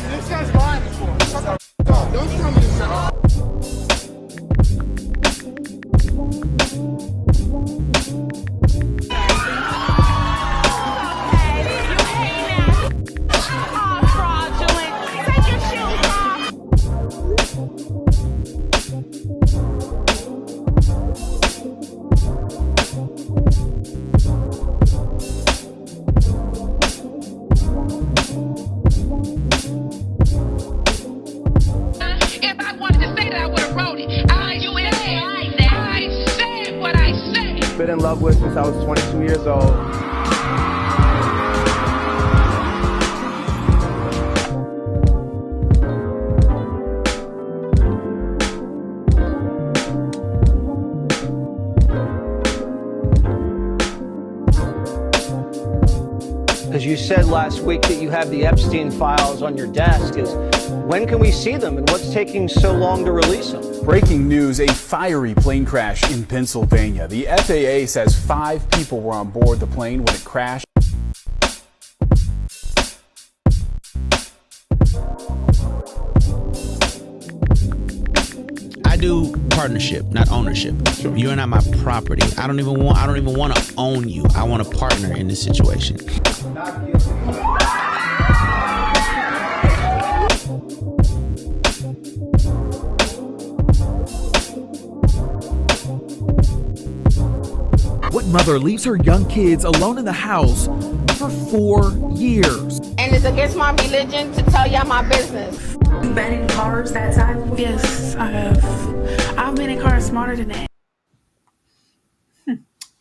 This guy's lying before. Don't tell me this at been in love with since I was 22 years old. Because you said last week that you have the Epstein files on your desk. When can we see them, and what's taking so long to release them? Breaking news, a fiery plane crash in Pennsylvania. The FAA says 5 people were on board the plane when it crashed. I do partnership, not ownership. Sure. You're not my property. I don't even want to own you. I want to partner in this situation. What mother leaves her young kids alone in the house for 4 years? And it's against my religion to tell y'all my business. You've been in cars that size before? Yes, I have. I've been in cars smarter than that.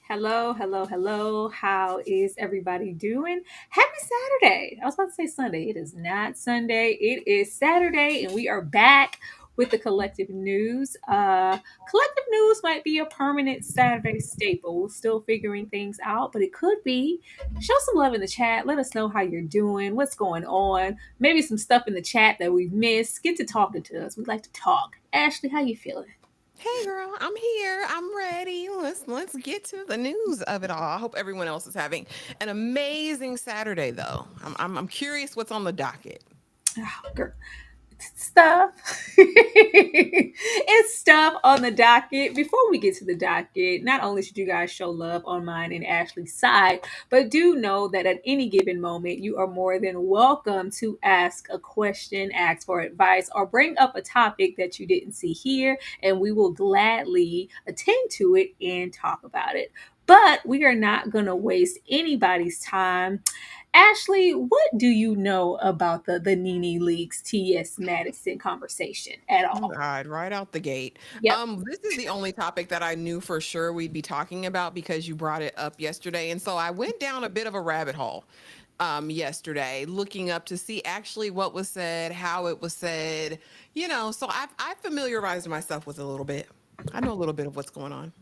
Hello, hello, hello. How is everybody doing? Happy Saturday. I was about to say Sunday. It is not Sunday. It is Saturday, and we are back with the Collective News. Collective News might be a permanent Saturday staple. We're still figuring things out, but it could be. Show some love in the chat. Let us know how you're doing, what's going on. Maybe some stuff in the chat that we've missed. Get to talking to us. We'd like to talk. Ashley, how you feeling? Hey girl, I'm here. I'm ready. Let's get to the news of it all. I hope everyone else is having an amazing Saturday though. I'm curious what's on the docket. Oh, girl. Stuff. It's stuff on the docket. Before we get to the docket, not only should you guys show love on mine and Ashley's side, but do know that at any given moment, you are more than welcome to ask a question, ask for advice, or bring up a topic that you didn't see here, and we will gladly attend to it and talk about it. But we are not going to waste anybody's time. Ashley, what do you know about the Nene Leaks T.S. Madison conversation at all? Oh God, right out the gate. Yep. This is the only topic that I knew for sure we'd be talking about because you brought it up yesterday. And so I went down a bit of a rabbit hole yesterday, looking up to see actually what was said, how it was said, so I've familiarized myself with a little bit. I know a little bit of what's going on.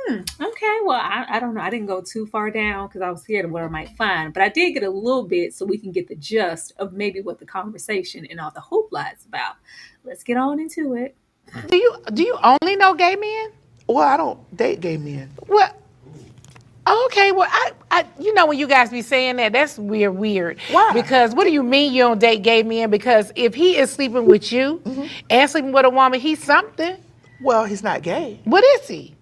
Okay, well, I don't know. I didn't go too far down because I was scared of what I might find, but I did get a little bit so we can get the gist of maybe what the conversation and all the hoopla is about. Let's get on into it. Do you only know gay men? Well, I don't date gay men. Well, okay. Well, I when you guys be saying that, that's weird. Why? Because what do you mean you don't date gay men? Because if he is sleeping with you and sleeping with a woman, he's something. Well, he's not gay. What is he?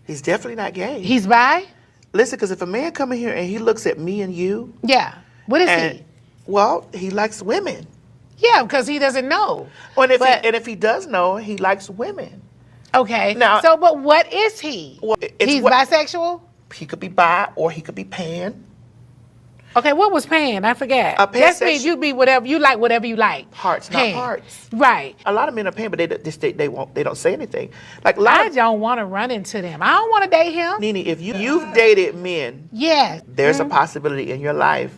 He's definitely not gay. He's bi? Listen, because if a man come in here and he looks at me and you. Yeah. What is he? Well, he likes women. Yeah, because he doesn't know. Well, and if he does know, he likes women. Okay. Now, but what is he? Well, he's bisexual? He could be bi or he could be pan. Okay, what was pan? I forgot. That means you be whatever you like. Hearts, pan. not hearts. Right. A lot of men are pan, but they don't say anything. Like I don't want to run into them. I don't want to date him. Nene, if you've dated men, there's a possibility in your life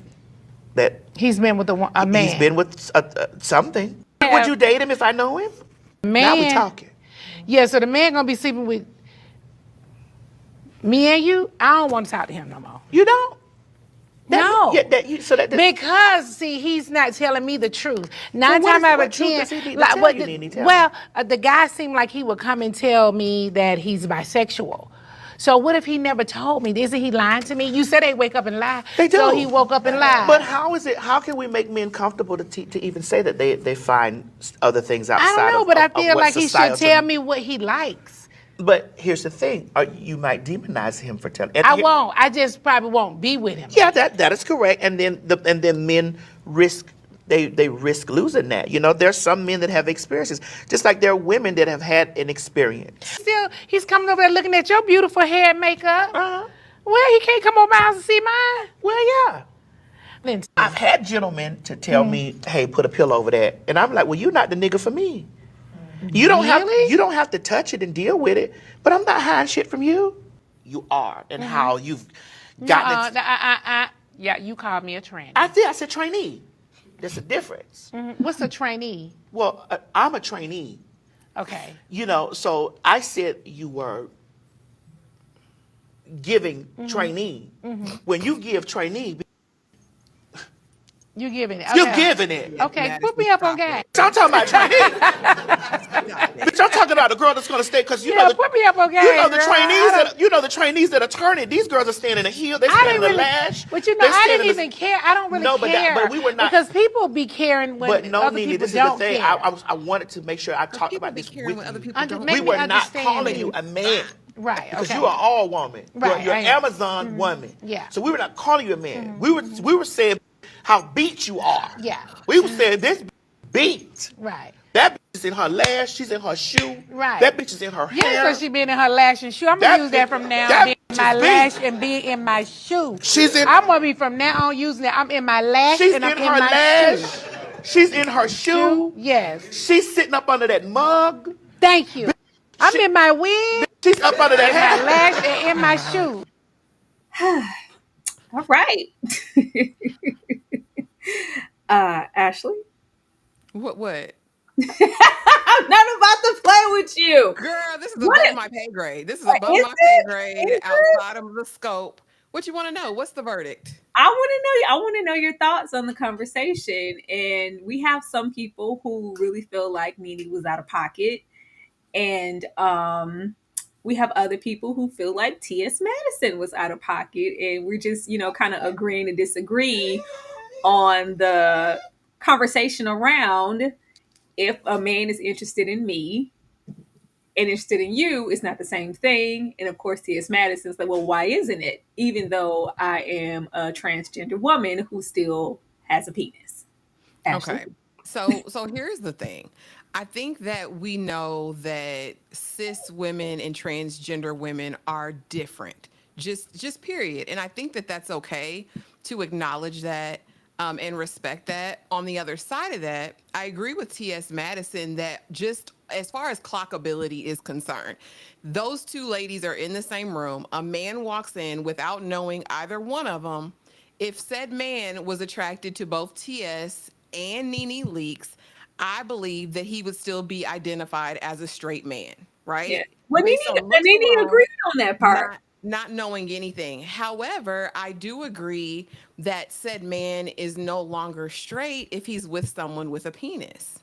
that he's been with a man. He's been with something. Yeah. Would you date him if I know him? Man. Now we talking. Yeah, so the man gonna be sleeping with me and you. I don't want to talk to him no more. You don't? No. So because see, he's not telling me the truth. Nine what times out of truth 10, does he need to tell you, Nene? Tell well, me. the guy seemed like he would come and tell me that he's bisexual. So what if he never told me? Isn't he lying to me? You said they wake up and lie. They do. So he woke up and lied. But how can we make men comfortable to even say that they find other things outside of I don't know, but I feel like he should tell me me what he likes. But here's the thing: you might demonize him for telling. I won't. I just probably won't be with him. Yeah, that is correct. And then men risk they risk losing that. You know, there's some men that have experiences, just like there are women that have had an experience. Still, he's coming over there looking at your beautiful hair and makeup. Well, he can't come over my house and see mine. Well, yeah. I've had gentlemen to tell me, "Hey, put a pillow over that," and I'm like, "Well, you're not the nigga for me. You don't have to touch it and deal with it. But I'm not hiding shit from you. You are, and how you've gotten. Yeah, you called me a tranny. I said trainee. There's a difference. What's a trainee? Well, I'm a trainee. Okay. You know, so I said you were giving trainee. When you give trainee, you're giving it. Okay. You're giving it. Okay, put me up on game. I'm talking about trainee. Bitch, I'm talking about the girl that's going to stay because put me up on game. You know the trainees that are turning. These girls are staying in the heel. They stay in the lash. But you know, I didn't even care. I don't really care. But we were not because people be caring when other Nene, people this don't is the thing. care. I wanted to make sure I talked about this with other you. people don't. We were not calling you a man. Right. Because okay. you are all woman. Right. You're Amazon woman. Yeah. So we were not calling you a man. We were saying how beat you are. Yeah. We were saying this beat. Right. That bitch is in her lash. She's in her shoe. Right. That bitch is in her hair. Yeah, so she been in her lash and shoe. I'm gonna use that from now on. Being in my lash and being in my shoe. I'm gonna be from now on using it. I'm in my lash and I'm in my shoe. She's in her shoe. Yes. She's sitting up under that mug. Thank you. I'm in my wig. She's up under that hat. My lash and in my shoe. All right. Ashley? What? I'm not about to play with you. Girl, this is above my pay grade. This is above my pay grade, outside of the scope. What you want to know? What's the verdict? I want to know your thoughts on the conversation. And we have some people who really feel like Nene was out of pocket. And we have other people who feel like T.S. Madison was out of pocket. And we're just, kind of agreeing to disagree on the conversation around if a man is interested in me and interested in you, it's not the same thing. And of course, T.S. Madison's like, well, why isn't it? Even though I am a transgender woman who still has a penis. Ashley? Okay. So here's the thing. I think that we know that cis women and transgender women are different. Just period. And I think that that's okay to acknowledge that and respect that. On the other side of that, I agree with T.S. Madison that just as far as clockability is concerned, those two ladies are in the same room. A man walks in without knowing either one of them. If said man was attracted to both T.S. and Nene Leakes, I believe that he would still be identified as a straight man, right? Yeah. Well, Nene agreed on that part. Not knowing anything. However, I do agree that said man is no longer straight if he's with someone with a penis.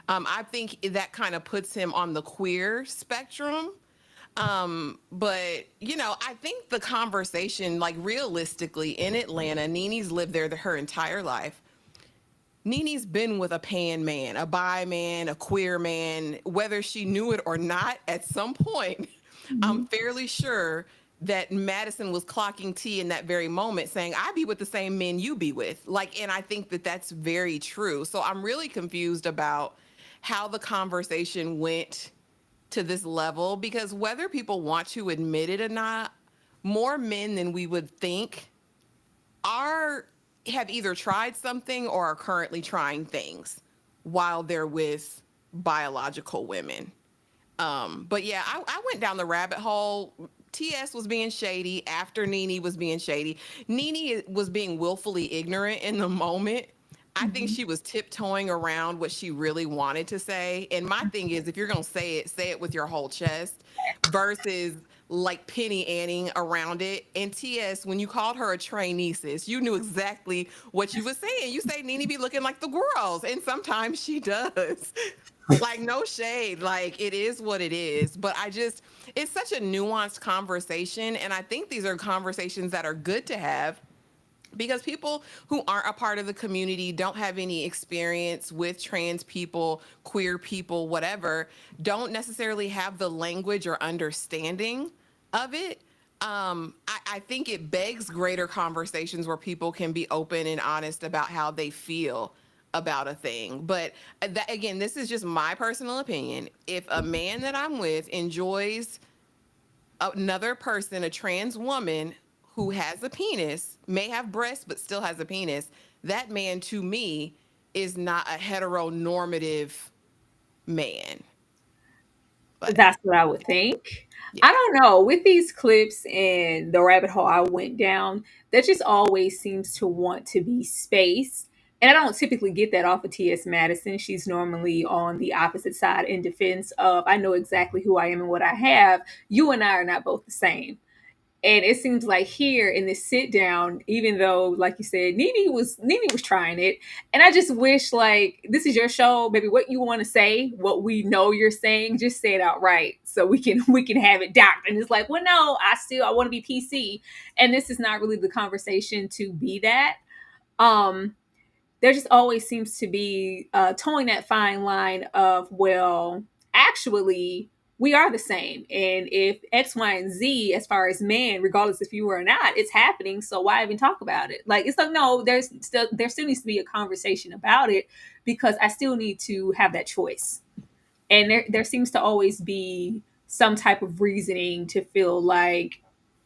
I think that kind of puts him on the queer spectrum. But, I think the conversation, like realistically in Atlanta, Nene's lived there her entire life. Nene's been with a pan man, a bi man, a queer man, whether she knew it or not at some point. I'm fairly sure that Madison was clocking T in that very moment saying, I be with the same men you be with. And I think that that's very true. So I'm really confused about how the conversation went to this level, because whether people want to admit it or not, more men than we would think have either tried something or are currently trying things while they're with biological women. But yeah, I went down the rabbit hole. TS was being shady after Nene was being shady. Nene was being willfully ignorant in the moment. I think she was tiptoeing around what she really wanted to say. And my thing is, if you're going to say it with your whole chest versus like penny anning around it. And TS, when you called her a trainee, sis, you knew exactly what you were saying. You say Nene be looking like the girls, and sometimes she does. Like, no shade. Like, it is what it is. But it's such a nuanced conversation. And I think these are conversations that are good to have, because people who aren't a part of the community, don't have any experience with trans people, queer people, whatever, don't necessarily have the language or understanding of it. I think it begs greater conversations where people can be open and honest about how they feel about a thing. But again, this is just my personal opinion. If a man that I'm with enjoys another person, a trans woman who has a penis, may have breasts, but still has a penis, that man to me is not a heteronormative man. But that's what I would think. Yeah. I don't know. With these clips and the rabbit hole I went down, that just always seems to want to be space. And I don't typically get that off of T.S. Madison. She's normally on the opposite side in defense of, I know exactly who I am and what I have. You and I are not both the same. And it seems like here in this sit down, even though, like you said, Nene was trying it. And I just wish, like, this is your show, baby. What you want to say, what we know you're saying, just say it outright so we can have it docked. And it's like, well, no, I want to be PC. And this is not really the conversation to be that. There just always seems to be towing that fine line of, well, actually, we are the same. And if X, Y, and Z, as far as men, regardless if you were or not, it's happening. So why even talk about it? Like, it's like, no, there still needs to be a conversation about it, because I still need to have that choice. And there seems to always be some type of reasoning to feel like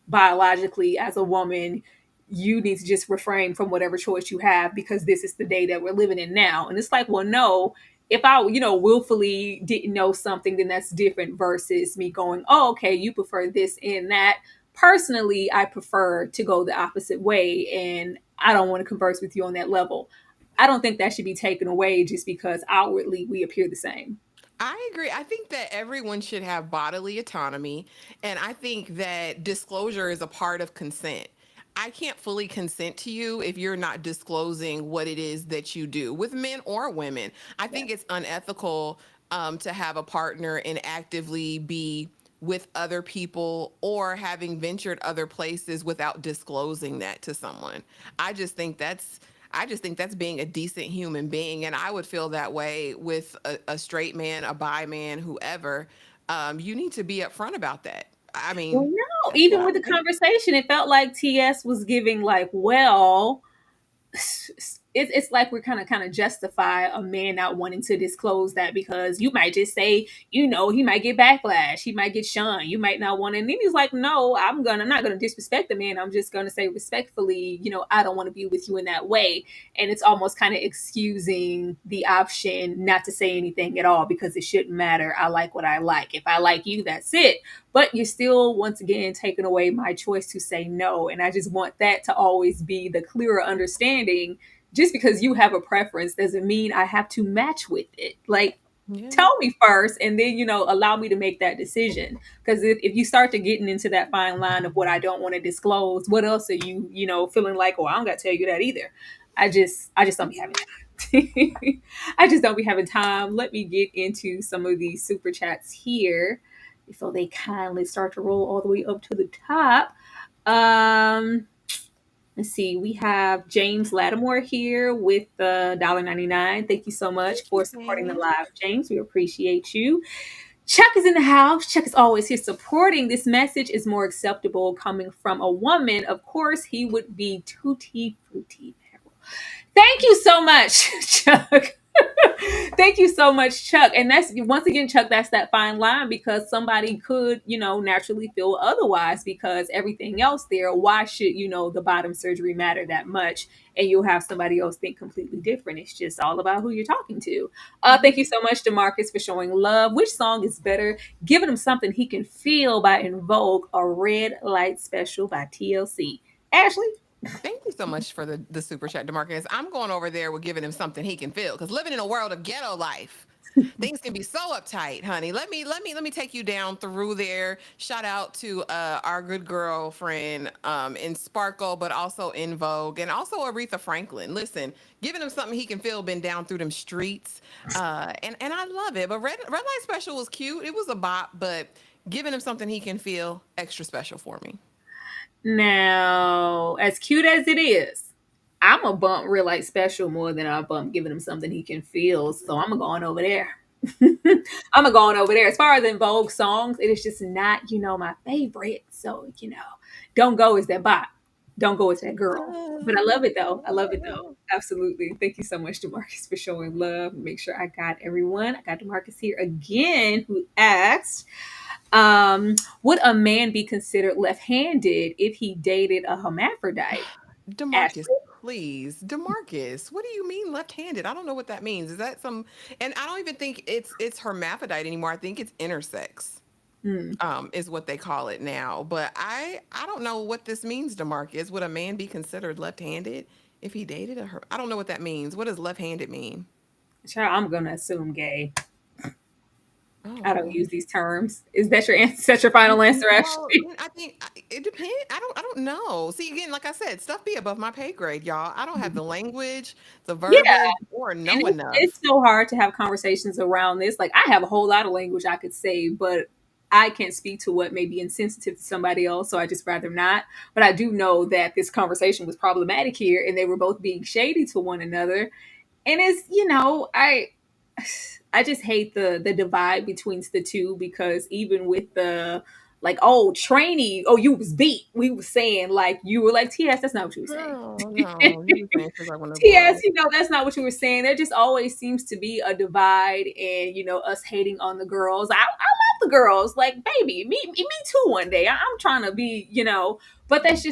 biologically as a woman, you need to just refrain from whatever choice you have because this is the day that we're living in now. And it's like, well, no, if I, willfully didn't know something, then that's different versus me going, oh, okay, you prefer this and that. Personally, I prefer to go the opposite way, and I don't want to converse with you on that level. I don't think that should be taken away just because outwardly we appear the same. I agree. I think that everyone should have bodily autonomy, and I think that disclosure is a part of consent. I can't fully consent to you if you're not disclosing what it is that you do with men or women. I think it's unethical to have a partner and actively be with other people or having ventured other places without disclosing that to someone. I just think that's being a decent human being. And I would feel that way with a straight man, a bi man, whoever. You need to be upfront about that. I mean, well, no, even with the conversation, it felt like TS was giving like, well, it's like we're kind of justify a man not wanting to disclose that because you might just say, he might get backlash, he might get shunned, you might not want to. And then he's like, no, I'm not gonna disrespect the man. I'm just gonna say respectfully, I don't want to be with you in that way. And it's almost kind of excusing the option not to say anything at all because it shouldn't matter. I like what I like. If I like you, that's it. But you're still, once again, taking away my choice to say no. And I just want that to always be the clearer understanding. Just because you have a preference doesn't mean I have to match with it. Like, tell me first and then, allow me to make that decision. Because if you start to getting into that fine line of what I don't want to disclose, what else are you, feeling like, oh, I don't got to tell you that either. I just don't be having time. I just don't be having time. Let me get into some of these super chats here before they kindly start to roll all the way up to the top. Let's see. We have James Lattimore here with $1.99. Thank you so much for supporting the live, James. We appreciate you. Chuck is in the house. Chuck is always here supporting. This message is more acceptable coming from a woman. Of course, he would be tutti frutti. Thank you so much, Chuck. Thank you so much, Chuck. And that's, once again, Chuck, that's that fine line because somebody could, naturally feel otherwise because everything else there, why should, the bottom surgery matter that much? And you'll have somebody else think completely different. It's just all about who you're talking to. Thank you so much, DeMarcus, for showing love. Which song is better? Giving him something he can feel by Invoke, a Red Light Special by TLC. Ashley? Thank you so much for the super chat, DeMarcus. I'm going over there with giving him something he can feel because living in a world of ghetto life, things can be so uptight, honey. Let me take you down through there. Shout out to our good girlfriend in Sparkle, but also in Vogue, and also Aretha Franklin. Listen, giving him something he can feel. Been down through them streets, and I love it. But Red Light Special was cute. It was a bop, but giving him something he can feel extra special for me. Now, as cute as it is, I'm a bump Real Light Special more than I bump giving him something he can feel. So I'm going over there. I'm going over there. As far as in Vogue songs, it is just not, my favorite. So, don't go as that bot. Don't go as that girl. But I love it though. I love it though. Absolutely. Thank you so much, DeMarcus, for showing love. Make sure I got everyone. I got DeMarcus here again, who asked, would a man be considered left-handed if he dated a hermaphrodite? DeMarcus, Ashley? please. DeMarcus, what do you mean left-handed? I don't know what that means. Is that some, and I don't even think it's hermaphrodite anymore. I think it's intersex. Is what they call it now. But I don't know what this means, DeMarcus. Would a man be considered left-handed if he dated a her? I don't know what that means. What does left-handed mean? Child, I'm gonna assume gay. I don't Oh. use these terms. Is that your answer? Is that your final answer, Well, Ashley? I think it depends. I don't know. See, again, like I said, stuff be above my pay grade, y'all. I don't have the language, the Yeah. verbiage, or And know it's enough. so hard to have conversations around this. Like, I have a whole lot of language I could say, but I can't speak to what may be insensitive to somebody else, so I just rather not. But I do know that this conversation was problematic here, and they were both being shady to one another. And it's, I just hate the divide between the two, because even with the like, oh, trainee, oh, you was beat. We were saying like, you were like, TS, that's not what you were saying. No, no, you just saying because I want to TS, blow. that's not what you were saying. There just always seems to be a divide, and us hating on the girls. I love the girls, like, baby, me too. One day, I'm trying to be, but that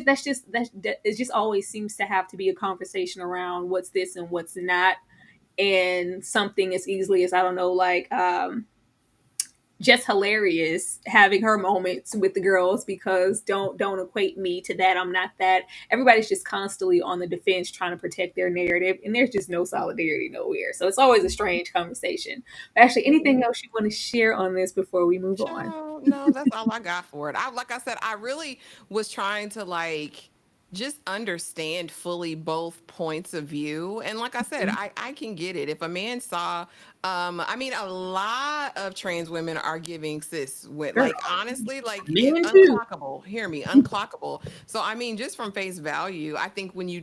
it just always seems to have to be a conversation around what's this and what's not, and something as easily as, I don't know, like, just hilarious having her moments with the girls, because don't equate me to that. I'm not that. Everybody's just constantly on the defense trying to protect their narrative, and there's just no solidarity nowhere. So it's always a strange conversation. But actually, anything else you want to share on this before we move on? No, that's all I got for it. Like I said, I really was trying to just understand fully both points of view. And like I said, I can get it. If a man saw, I mean, a lot of trans women are giving cis with, Girl, like, honestly, like, men too. unclockable. Hear me, unclockable. So I mean, just from face value, I think when you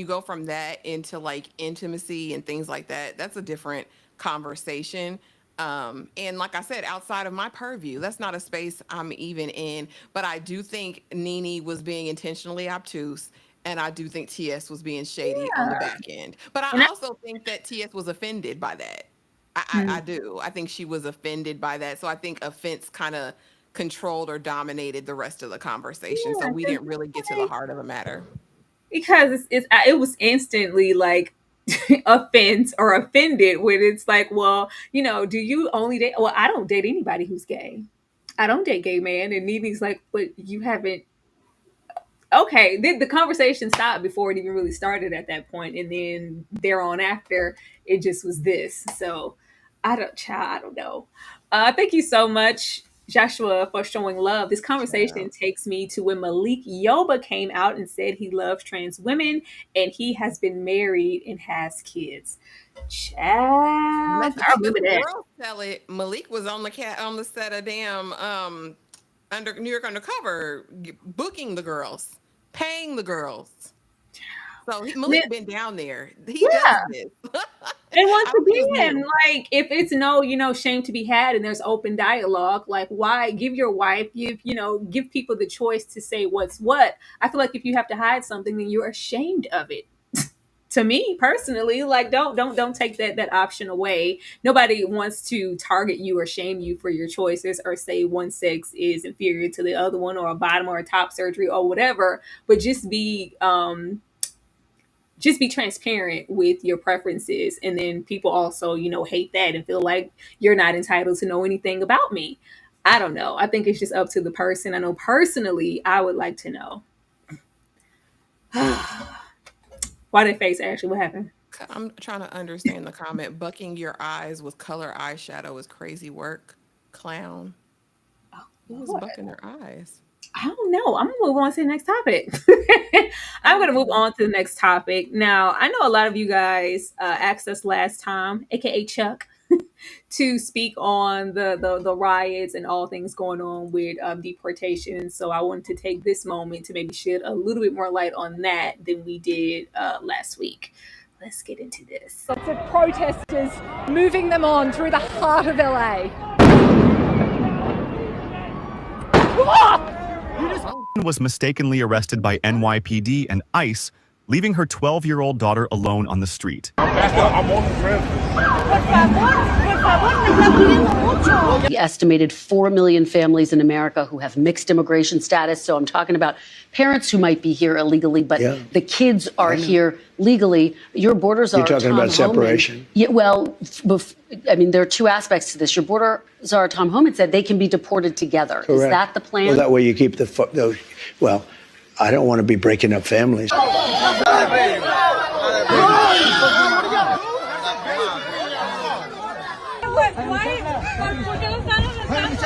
go from that into like intimacy and things like that, that's a different conversation. And like I said, outside of my purview, that's not a space I'm even in. But I do think Nene was being intentionally obtuse, and I do think TS was being shady on the back end. But I And also think that TS was offended by that. I do. I think she was offended by that. So I think offense kind of controlled or dominated the rest of the conversation. So we didn't really get to the heart of the matter. because it was instantly like offense or offended, when it's like, well, do you only date? Well, I don't date anybody who's gay. I don't date gay man. And Nene's like, but you haven't. Okay, the conversation stopped before it even really started at that point, and then there on after, it just was this. So I don't know. Thank you so much, Joshua, for showing love. This conversation takes me to when Malik Yoba came out and said he loves trans women, and he has been married and has kids. Child, I Let the remember that. girls tell it. Malik was on the set of damn under New York Undercover, booking the girls, paying the girls. So Malik been down there. He does Yeah. this. And once I don't think it's again, new. like, if it's no, shame to be had, and there's open dialogue, like, why give your wife, give people the choice to say what's what. I feel like if you have to hide something, then you're ashamed of it. To me personally, like, don't take that option away. Nobody wants to target you or shame you for your choices, or say one sex is inferior to the other one, or a bottom or a top surgery or whatever. But just be transparent with your preferences, and then people also hate that and feel like you're not entitled to know anything about me. I don't know. I think it's just up to the person. I know personally I would like to know. Why did face Ashley? What happened? I'm trying to understand the comment. Bucking your eyes with color eyeshadow is crazy work. Clown. Who was bucking their eyes? I don't know. I'm gonna move on to the next topic. I'm gonna move on to the next topic. Now, I know a lot of you guys asked us last time, aka Chuck, to speak on the riots and all things going on with deportation. So I wanted to take this moment to maybe shed a little bit more light on that than we did last week. Let's get into this. Lots of protesters moving them on through the heart of LA. Was mistakenly arrested by NYPD and ICE, leaving her 12-year-old daughter alone on the street. The estimated 4 million families in America who have mixed immigration status. So I'm talking about parents who might be here illegally, but the kids are here legally. Your borders are. You're talking about separation. Yeah, well, I mean, there are two aspects to this. Your border czar, Tom Homan, said they can be deported together. Correct. Is that the plan? Well, that way you keep those. Well, I don't want to be breaking up families.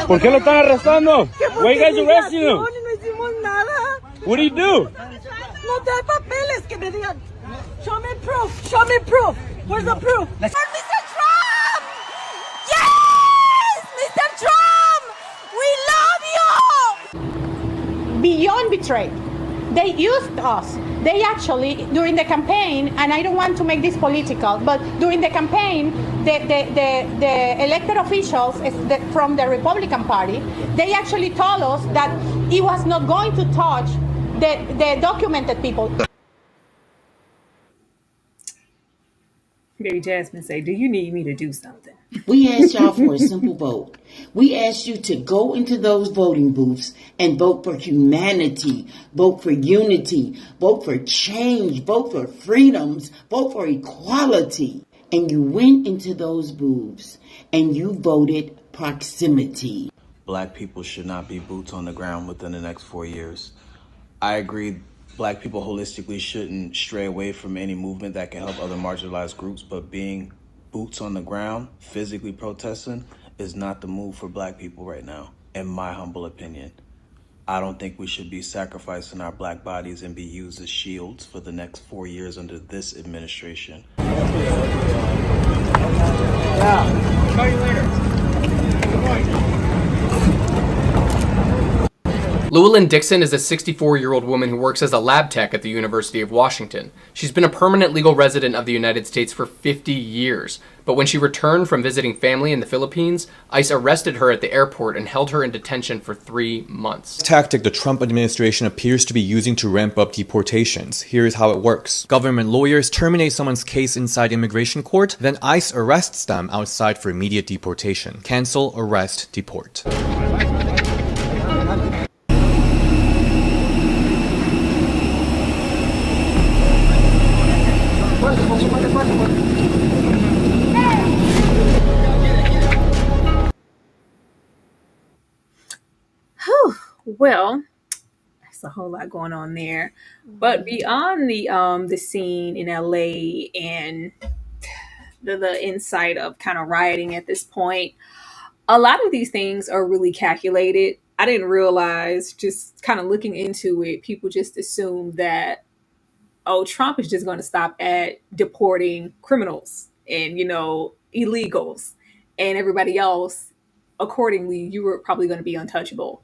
¿Por qué lo están arrestando? Why you guys arresting him? No hicimos nada. What do you do? No trae papeles que me digan. Show me proof. Show me proof. Where's the proof? Mr. Trump! Yes! Mr. Trump! We love you! Beyond betrayed. They used us. They actually, during the campaign, and I don't want to make this political, but during the campaign, the elected officials from the Republican Party, they actually told us that it was not going to touch the documented people. Baby Jasmine say, do you need me to do something? We asked y'all for a simple vote. We asked you to go into those voting booths and vote for humanity, vote for unity, vote for change, vote for freedoms, vote for equality. And you went into those booths and you voted proximity. Black people should not be boots on the ground within the next 4 years. I agree. Black people holistically shouldn't stray away from any movement that can help other marginalized groups, but being boots on the ground, physically protesting, is not the move for black people right now, in my humble opinion. I don't think we should be sacrificing our black bodies and be used as shields for the next 4 years under this administration. Yeah. Call you later. Good morning. Llewellyn Dixon is a 64-year-old woman who works as a lab tech at the University of Washington. She's been a permanent legal resident of the United States for 50 years. But when she returned from visiting family in the Philippines, ICE arrested her at the airport and held her in detention for 3 months. Tactic the Trump administration appears to be using to ramp up deportations. Here's how it works. Government lawyers terminate someone's case inside immigration court, then ICE arrests them outside for immediate deportation. Cancel, arrest, deport. Well, that's a whole lot going on there. But beyond the scene in LA and the insight of kind of rioting at this point, a lot of these things are really calculated. I didn't realize, just kind of looking into it, people just assume that, oh, Trump is just going to stop at deporting criminals and, illegals, and everybody else, accordingly, you were probably going to be untouchable.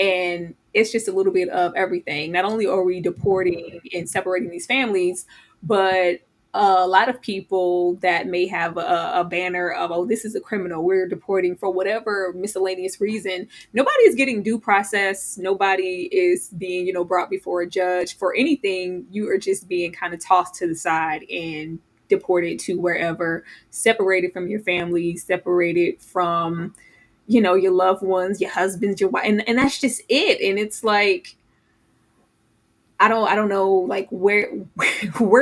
And it's just a little bit of everything. Not only are we deporting and separating these families, but a lot of people that may have a banner of, oh, this is a criminal, we're deporting for whatever miscellaneous reason. Nobody is getting due process. Nobody is being, brought before a judge for anything. You are just being kind of tossed to the side and deported to wherever, separated from your family, separated from, your loved ones, your husbands, your wife, and that's just it. And it's like, I don't know, like where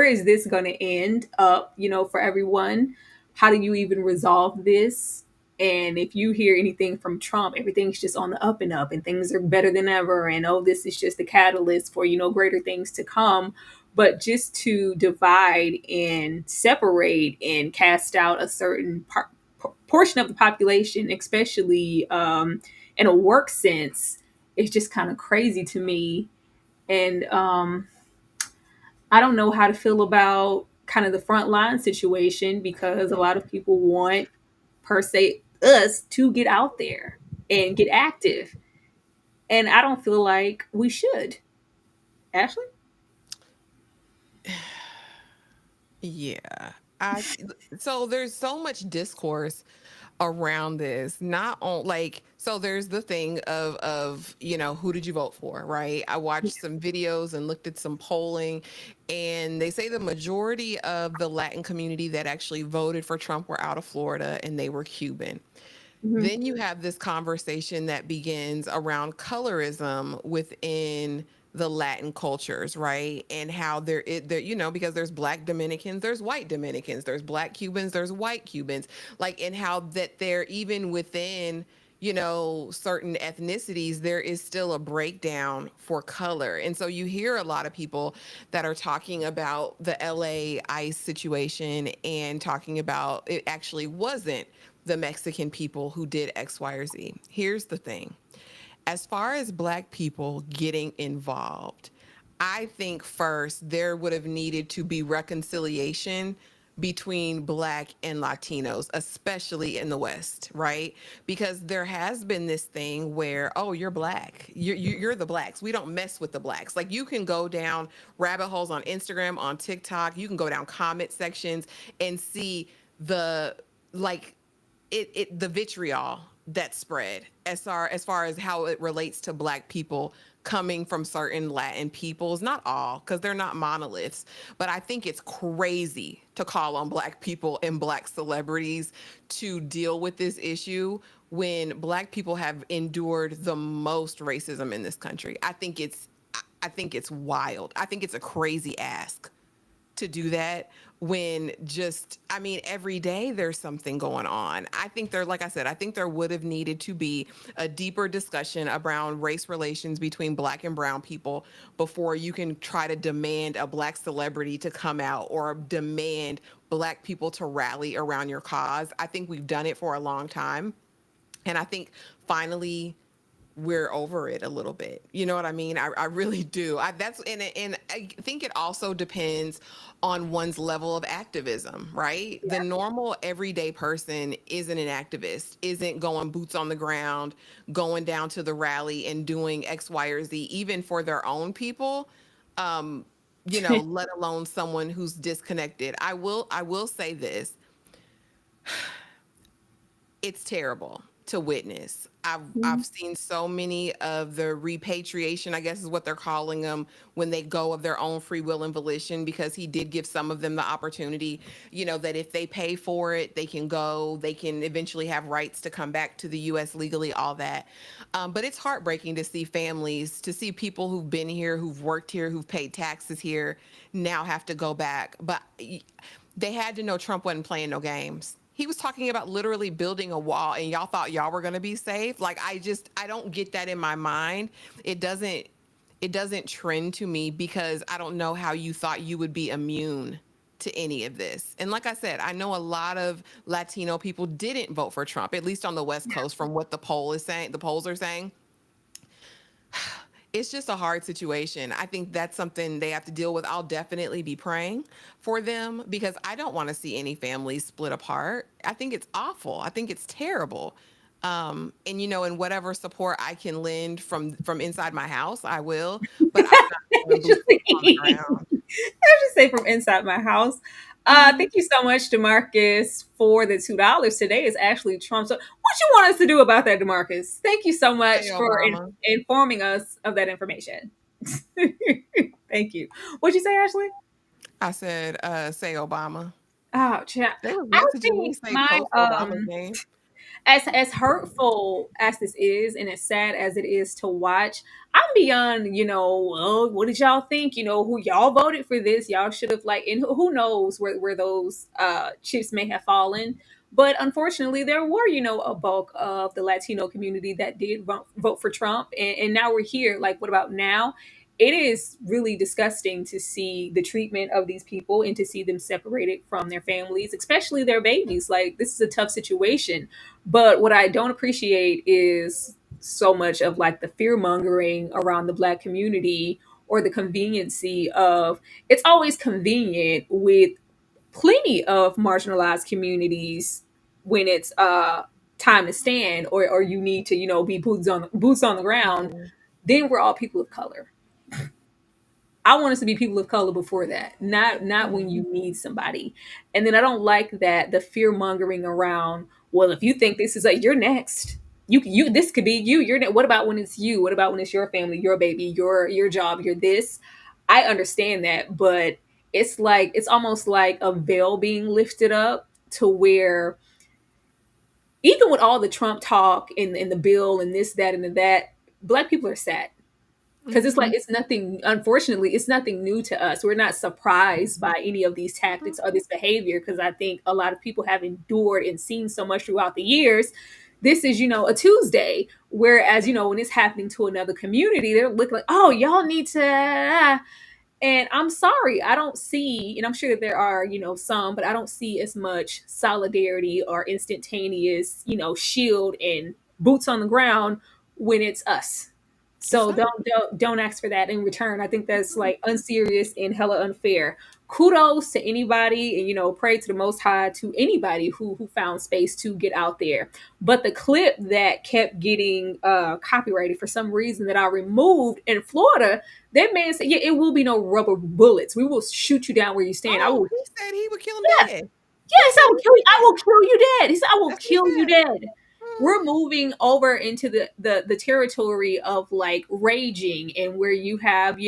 is this going to end up, for everyone? How do you even resolve this? And if you hear anything from Trump, everything's just on the up and up and things are better than ever. And, oh, this is just a catalyst for, greater things to come. but just to divide and separate and cast out a certain portion of the population, especially in a work sense, is just kind of crazy to me. And I don't know how to feel about kind of the front line situation, because a lot of people want, per se, us to get out there and get active. And I don't feel like we should. Ashley? Yeah. So there's so much discourse around this. Not on like, so there's the thing of who did you vote for, right? I watched some videos and looked at some polling, and they say the majority of the Latin community that actually voted for Trump were out of Florida, and they were Cuban. Then you have this conversation that begins around colorism within the Latin cultures, right? And how because there's black Dominicans, there's white Dominicans, there's black Cubans, there's white Cubans, like, and how that they're even within, certain ethnicities, there is still a breakdown for color. And so you hear a lot of people that are talking about the LA ICE situation and talking about it actually wasn't the Mexican people who did X, Y, or Z. Here's the thing. As far as black people getting involved, I think first there would have needed to be reconciliation between black and Latinos, especially in the West, right? Because there has been this thing where, oh, you're black. You're the blacks. We don't mess with the blacks. Like, you can go down rabbit holes on Instagram, on TikTok. You can go down comment sections and see the, like, the vitriol that spread as far as how it relates to black people coming from certain Latin peoples, not all, because they're not monoliths, but I think it's crazy to call on black people and black celebrities to deal with this issue when black people have endured the most racism in this country. I think it's wild. I think it's a crazy ask to do that when every day there's something going on. I think like I said, I think there would have needed to be a deeper discussion around race relations between black and brown people before you can try to demand a black celebrity to come out or demand black people to rally around your cause. I think we've done it for a long time. And I think finally we're over it a little bit. You know what I mean? I really do. And I think it also depends on one's level of activism, right? Yeah. The normal everyday person isn't an activist, isn't going boots on the ground, going down to the rally and doing X, Y, or Z, even for their own people. Let alone someone who's disconnected. I will say this. It's terrible to witness. I've seen so many of the repatriation, I guess is what they're calling them, when they go of their own free will and volition, because he did give some of them the opportunity, that if they pay for it, they can go, they can eventually have rights to come back to the U.S. legally, all that. But it's heartbreaking to see families, to see people who've been here, who've worked here, who've paid taxes here, now have to go back. But they had to know Trump wasn't playing no games. He was talking about literally building a wall, and y'all thought y'all were going to be safe. Like, I don't get that in my mind. It doesn't trend to me, because I don't know how you thought you would be immune to any of this. And like I said, I know a lot of Latino people didn't vote for Trump, at least on the West Coast, from what the polls are saying. It's just a hard situation. I think that's something they have to deal with. I'll definitely be praying for them, because I don't want to see any families split apart. I think it's awful. I think it's terrible. And and whatever support I can lend from inside my house, I will. But I'm not going to boots on the ground. I just say from inside my house. Thank you so much, DeMarcus, for the $2. Today is actually Trump. So what you want us to do about that, DeMarcus? Thank you so much for informing us of that information. Thank you. What'd you say, Ashley? I said, say Obama. Oh, chat. They were messaging me saying post Obama's name. As hurtful as this is, and as sad as it is to watch, I'm beyond, what did y'all think? Who y'all voted for this? Y'all should have and who knows where those chips may have fallen. But unfortunately, there were, a bulk of the Latino community that did vote for Trump. And now we're here. Like, what about now? it is really disgusting to see the treatment of these people and to see them separated from their families, especially their babies. Like, this is a tough situation. But what I don't appreciate is so much of like the fear mongering around the Black community, or the conveniency of, it's always convenient with plenty of marginalized communities when it's time to stand, or you need to, be boots on the ground. Then we're all people of color. I want us to be people of color before that, not when you need somebody. And then I don't like that the fear mongering around. Well, if you think this is like, you're next. You this could be you. What about when it's you? What about when it's your family, your baby, your job, your this? I understand that, but it's like, it's almost like a veil being lifted up to where, even with all the Trump talk and the bill and this, that, and that, Black people are sad. Because it's like, it's nothing, unfortunately, it's nothing new to us. We're not surprised by any of these tactics or this behavior, because I think a lot of people have endured and seen so much throughout the years. This is, a Tuesday. Whereas, when it's happening to another community, they're looking like, oh, y'all need to. And I'm sorry, I don't see, and I'm sure that there are, some, but I don't see as much solidarity or instantaneous, shield and boots on the ground when it's us. So don't ask for that in return. I think that's like unserious and hella unfair. Kudos to anybody, and pray to the Most High to anybody who found space to get out there. But the clip that kept getting copyrighted for some reason that I removed in Florida, that man said, "Yeah, it will be no rubber bullets. We will shoot you down where you stand." He said he would kill him dead. Yes, I will kill you. I will kill you dead. He said, "I will kill you dead." We're moving over into the territory of like raging, and where you have,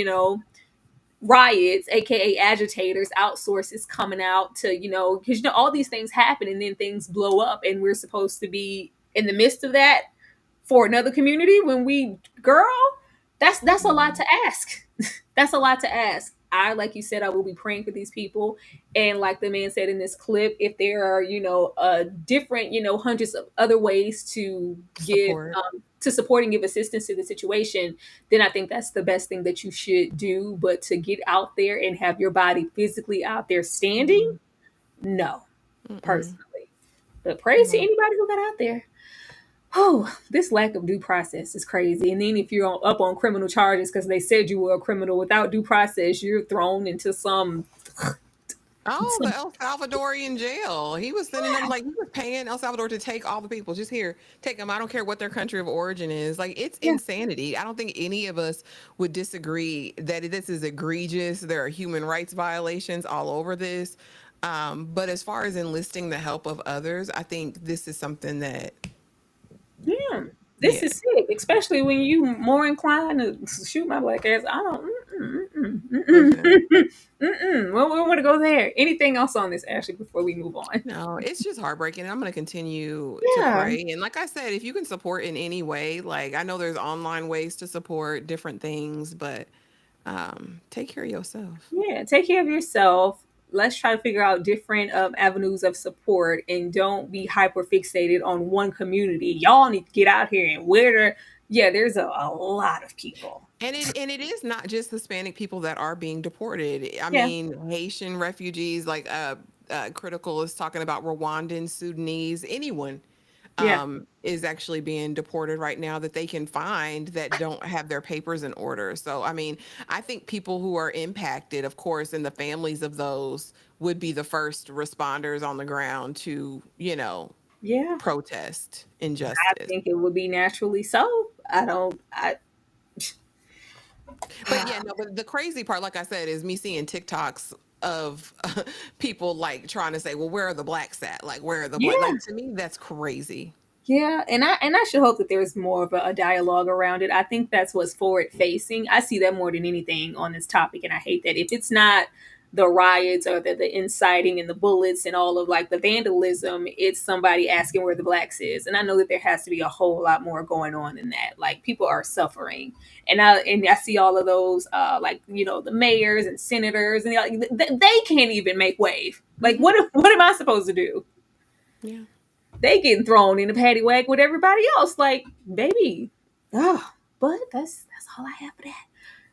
riots, aka agitators, outsources coming out to, because all these things happen and then things blow up, and we're supposed to be in the midst of that for another community when that's a lot to ask. That's a lot to ask. Like you said, I will be praying for these people. And like the man said in this clip, if there are, different, hundreds of other ways to give, to support and give assistance to the situation, then I think that's the best thing that you should do. But to get out there and have your body physically out there standing, no, personally. But praise to anybody who got out there. Oh, this lack of due process is crazy. And then if you're up on criminal charges because they said you were a criminal without due process, you're thrown into some. Oh, the El Salvadorian jail. He was sending them, like, he was paying El Salvador to take all the people. Just here, take them. I don't care what their country of origin is. Like, it's insanity. I don't think any of us would disagree that this is egregious. There are human rights violations all over this. But as far as enlisting the help of others, I think this is something that. Yeah, this is sick, especially when you more inclined to shoot my black ass. I don't. We want to go there. Anything else on this, Ashley, before we move on? No, it's just heartbreaking. I'm going to continue to pray. And like I said, if you can support in any way, like I know there's online ways to support different things, but take care of yourself. Yeah, take care of yourself. Let's try to figure out different avenues of support, and don't be hyper fixated on one community. Y'all need to get out here and there's a lot of people. And it is not just Hispanic people that are being deported. I mean, Haitian refugees, like Critical is talking about Rwandan, Sudanese, anyone is actually being deported right now that they can find that don't have their papers in order. So, I mean, I think people who are impacted, of course, and the families of those would be the first responders on the ground to, protest injustice. I think it would be naturally so. But the crazy part, like I said, is me seeing TikToks of people like trying to say, well, where are the blacks at? Like, where are the blacks? Like, to me, that's crazy. Yeah, and I should hope that there's more of a dialogue around it. I think that's what's forward facing. I see that more than anything on this topic, and I hate that if it's not the riots or the inciting and the bullets and all of like the vandalism, it's somebody asking where the blacks is. And I know that there has to be a whole lot more going on than that. Like, people are suffering, and I see all of those the mayors and senators, and they can't even make wave. Like, what am I supposed to do? Yeah. They getting thrown in the paddy wagon with everybody else. Like, baby. But that's all I have for that.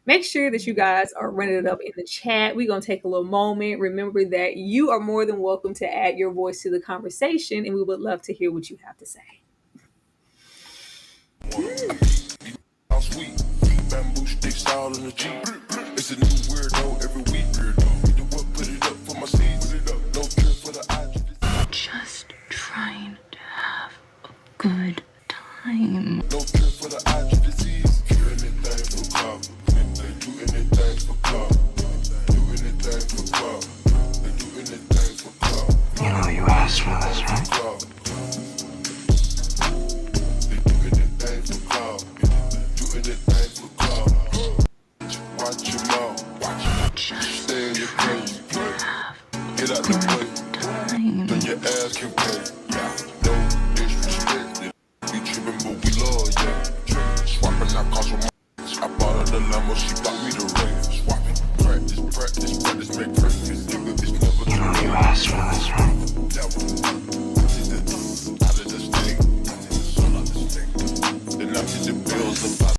Make sure that you guys are running it up in the chat. We're going to take a little moment. Remember that you are more than welcome to add your voice to the conversation, and we would love to hear what you have to say. Bamboo sticks all in the Jeep. It's a new weirdo every week. Put it up for my seeds. No trip for the IG. Just trying to have a good time. No trip for the IG disease. Do anything for club. Do anything for club. Do anything for club. Do anything for club. You know you asked for this, right? They do anything for club. Do anything for club. Watch your mouth. Watch it. Stay in your place. Get out the way. Then your ass can pay. No disrespect. We trippin', but we love, yeah. Swapping out cars from my. I bought her the Lambo, she bought me the Ray. Swapping. Practice, make breakfast. You know you asked for this, right? Out of the state. Out of the state. Then I get the bills about.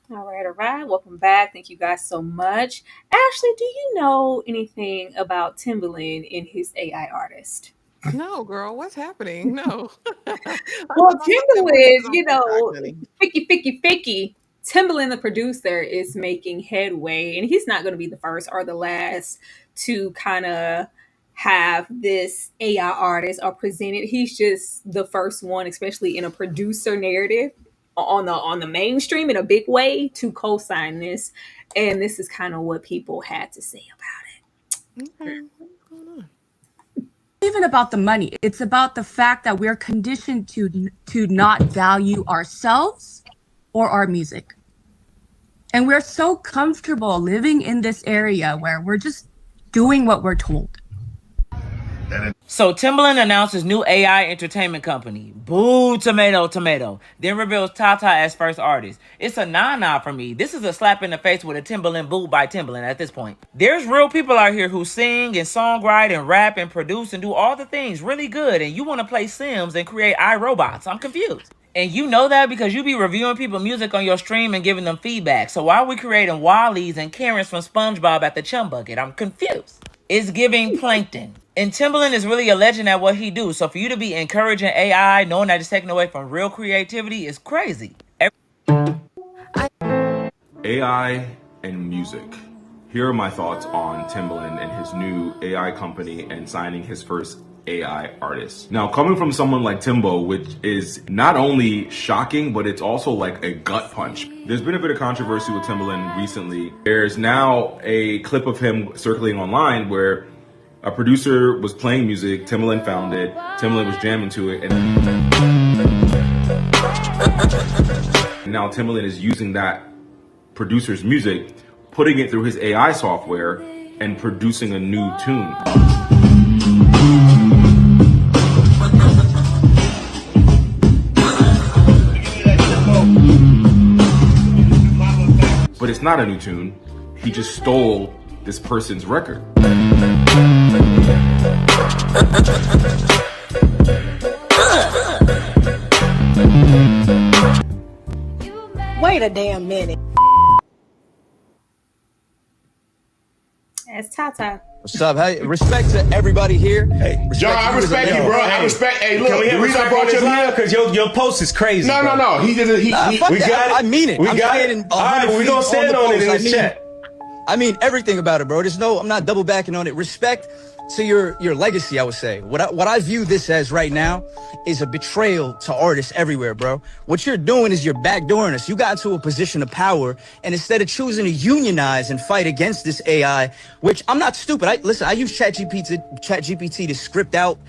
All right. Welcome back. Thank you guys so much. Ashley, do you know anything about Timbaland and his AI artist? No, girl, what's happening? No. Well, Timbaland, Ficky. Timbaland, the producer, is making headway, and he's not going to be the first or the last to kind of have this AI artist or presented. He's just the first one, especially in a producer narrative on the mainstream in a big way, to co-sign this. And this is kind of what people had to say about it. Okay. What's going on? Even about the money, it's about the fact that we're conditioned to not value ourselves or our music, and we're so comfortable living in this area where we're just doing what we're told. So Timbaland announces new AI entertainment company. Boo, tomato. Then reveals Tata as first artist. It's a nah for me. This is a slap in the face with a Timbaland boo by Timbaland at this point. There's real people out here who sing and songwrite and rap and produce and do all the things really good, and you want to play Sims and create iRobots. I'm confused. And you know that because you be reviewing people's music on your stream and giving them feedback. So why are we creating Wallies and Karens from SpongeBob at the Chum Bucket? I'm confused. It's giving plankton. And Timbaland is really a legend at what he do. So for you to be encouraging AI, knowing that it's taken away from real creativity, is crazy. AI and music. Here are my thoughts on Timbaland and his new AI company and signing his first AI artist. Now, coming from someone like Timbo, which is not only shocking, but it's also like a gut punch. There's been a bit of controversy with Timbaland recently. There's now a clip of him circulating online where a producer was playing music, Timbaland found it, Timbaland was jamming to it, and now Timbaland is using that producer's music, putting it through his AI software, and producing a new tune. But it's not a new tune. He just stole this person's record. Wait a damn minute. That's Tata. What's up? Hey, respect to everybody here. Hey, John, I respect you, bro. I respect. Hey, look, the reason I brought you here because your post is crazy. No. He didn't. We got it. I mean it. We got it. All right, we're gonna stand on it in the chat. I mean everything about it, bro. I'm not double backing on it. Respect to your legacy, I would say. What I view this as right now is a betrayal to artists everywhere, bro. What you're doing is you're backdooring us. You got into a position of power, and instead of choosing to unionize and fight against this AI, which I'm not stupid. I use ChatGPT to script out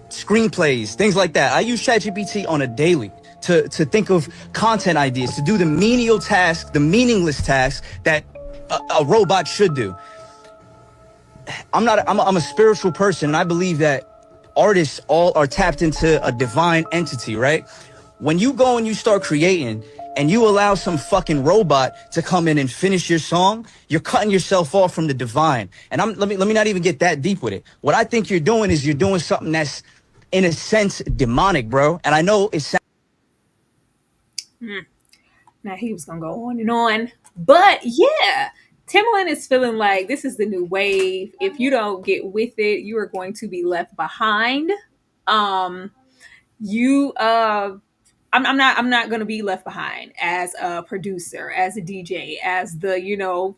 screenplays, things like that. I use ChatGPT on a daily to think of content ideas, to do the menial tasks, the meaningless tasks that a robot should do. I'm a spiritual person, and I believe that artists all are tapped into a divine entity, right? When you go and you start creating and you allow some fucking robot to come in and finish your song, you're cutting yourself off from the divine. And let me not even get that deep with it. What I think you're doing is you're doing something that's, in a sense, demonic, bro. And I know it sounds... Now he was gonna go on and on. But yeah, Timbaland is feeling like this is the new wave. If you don't get with it, you are going to be left behind. Um you I'm not gonna be left behind as a producer, as a DJ, as the,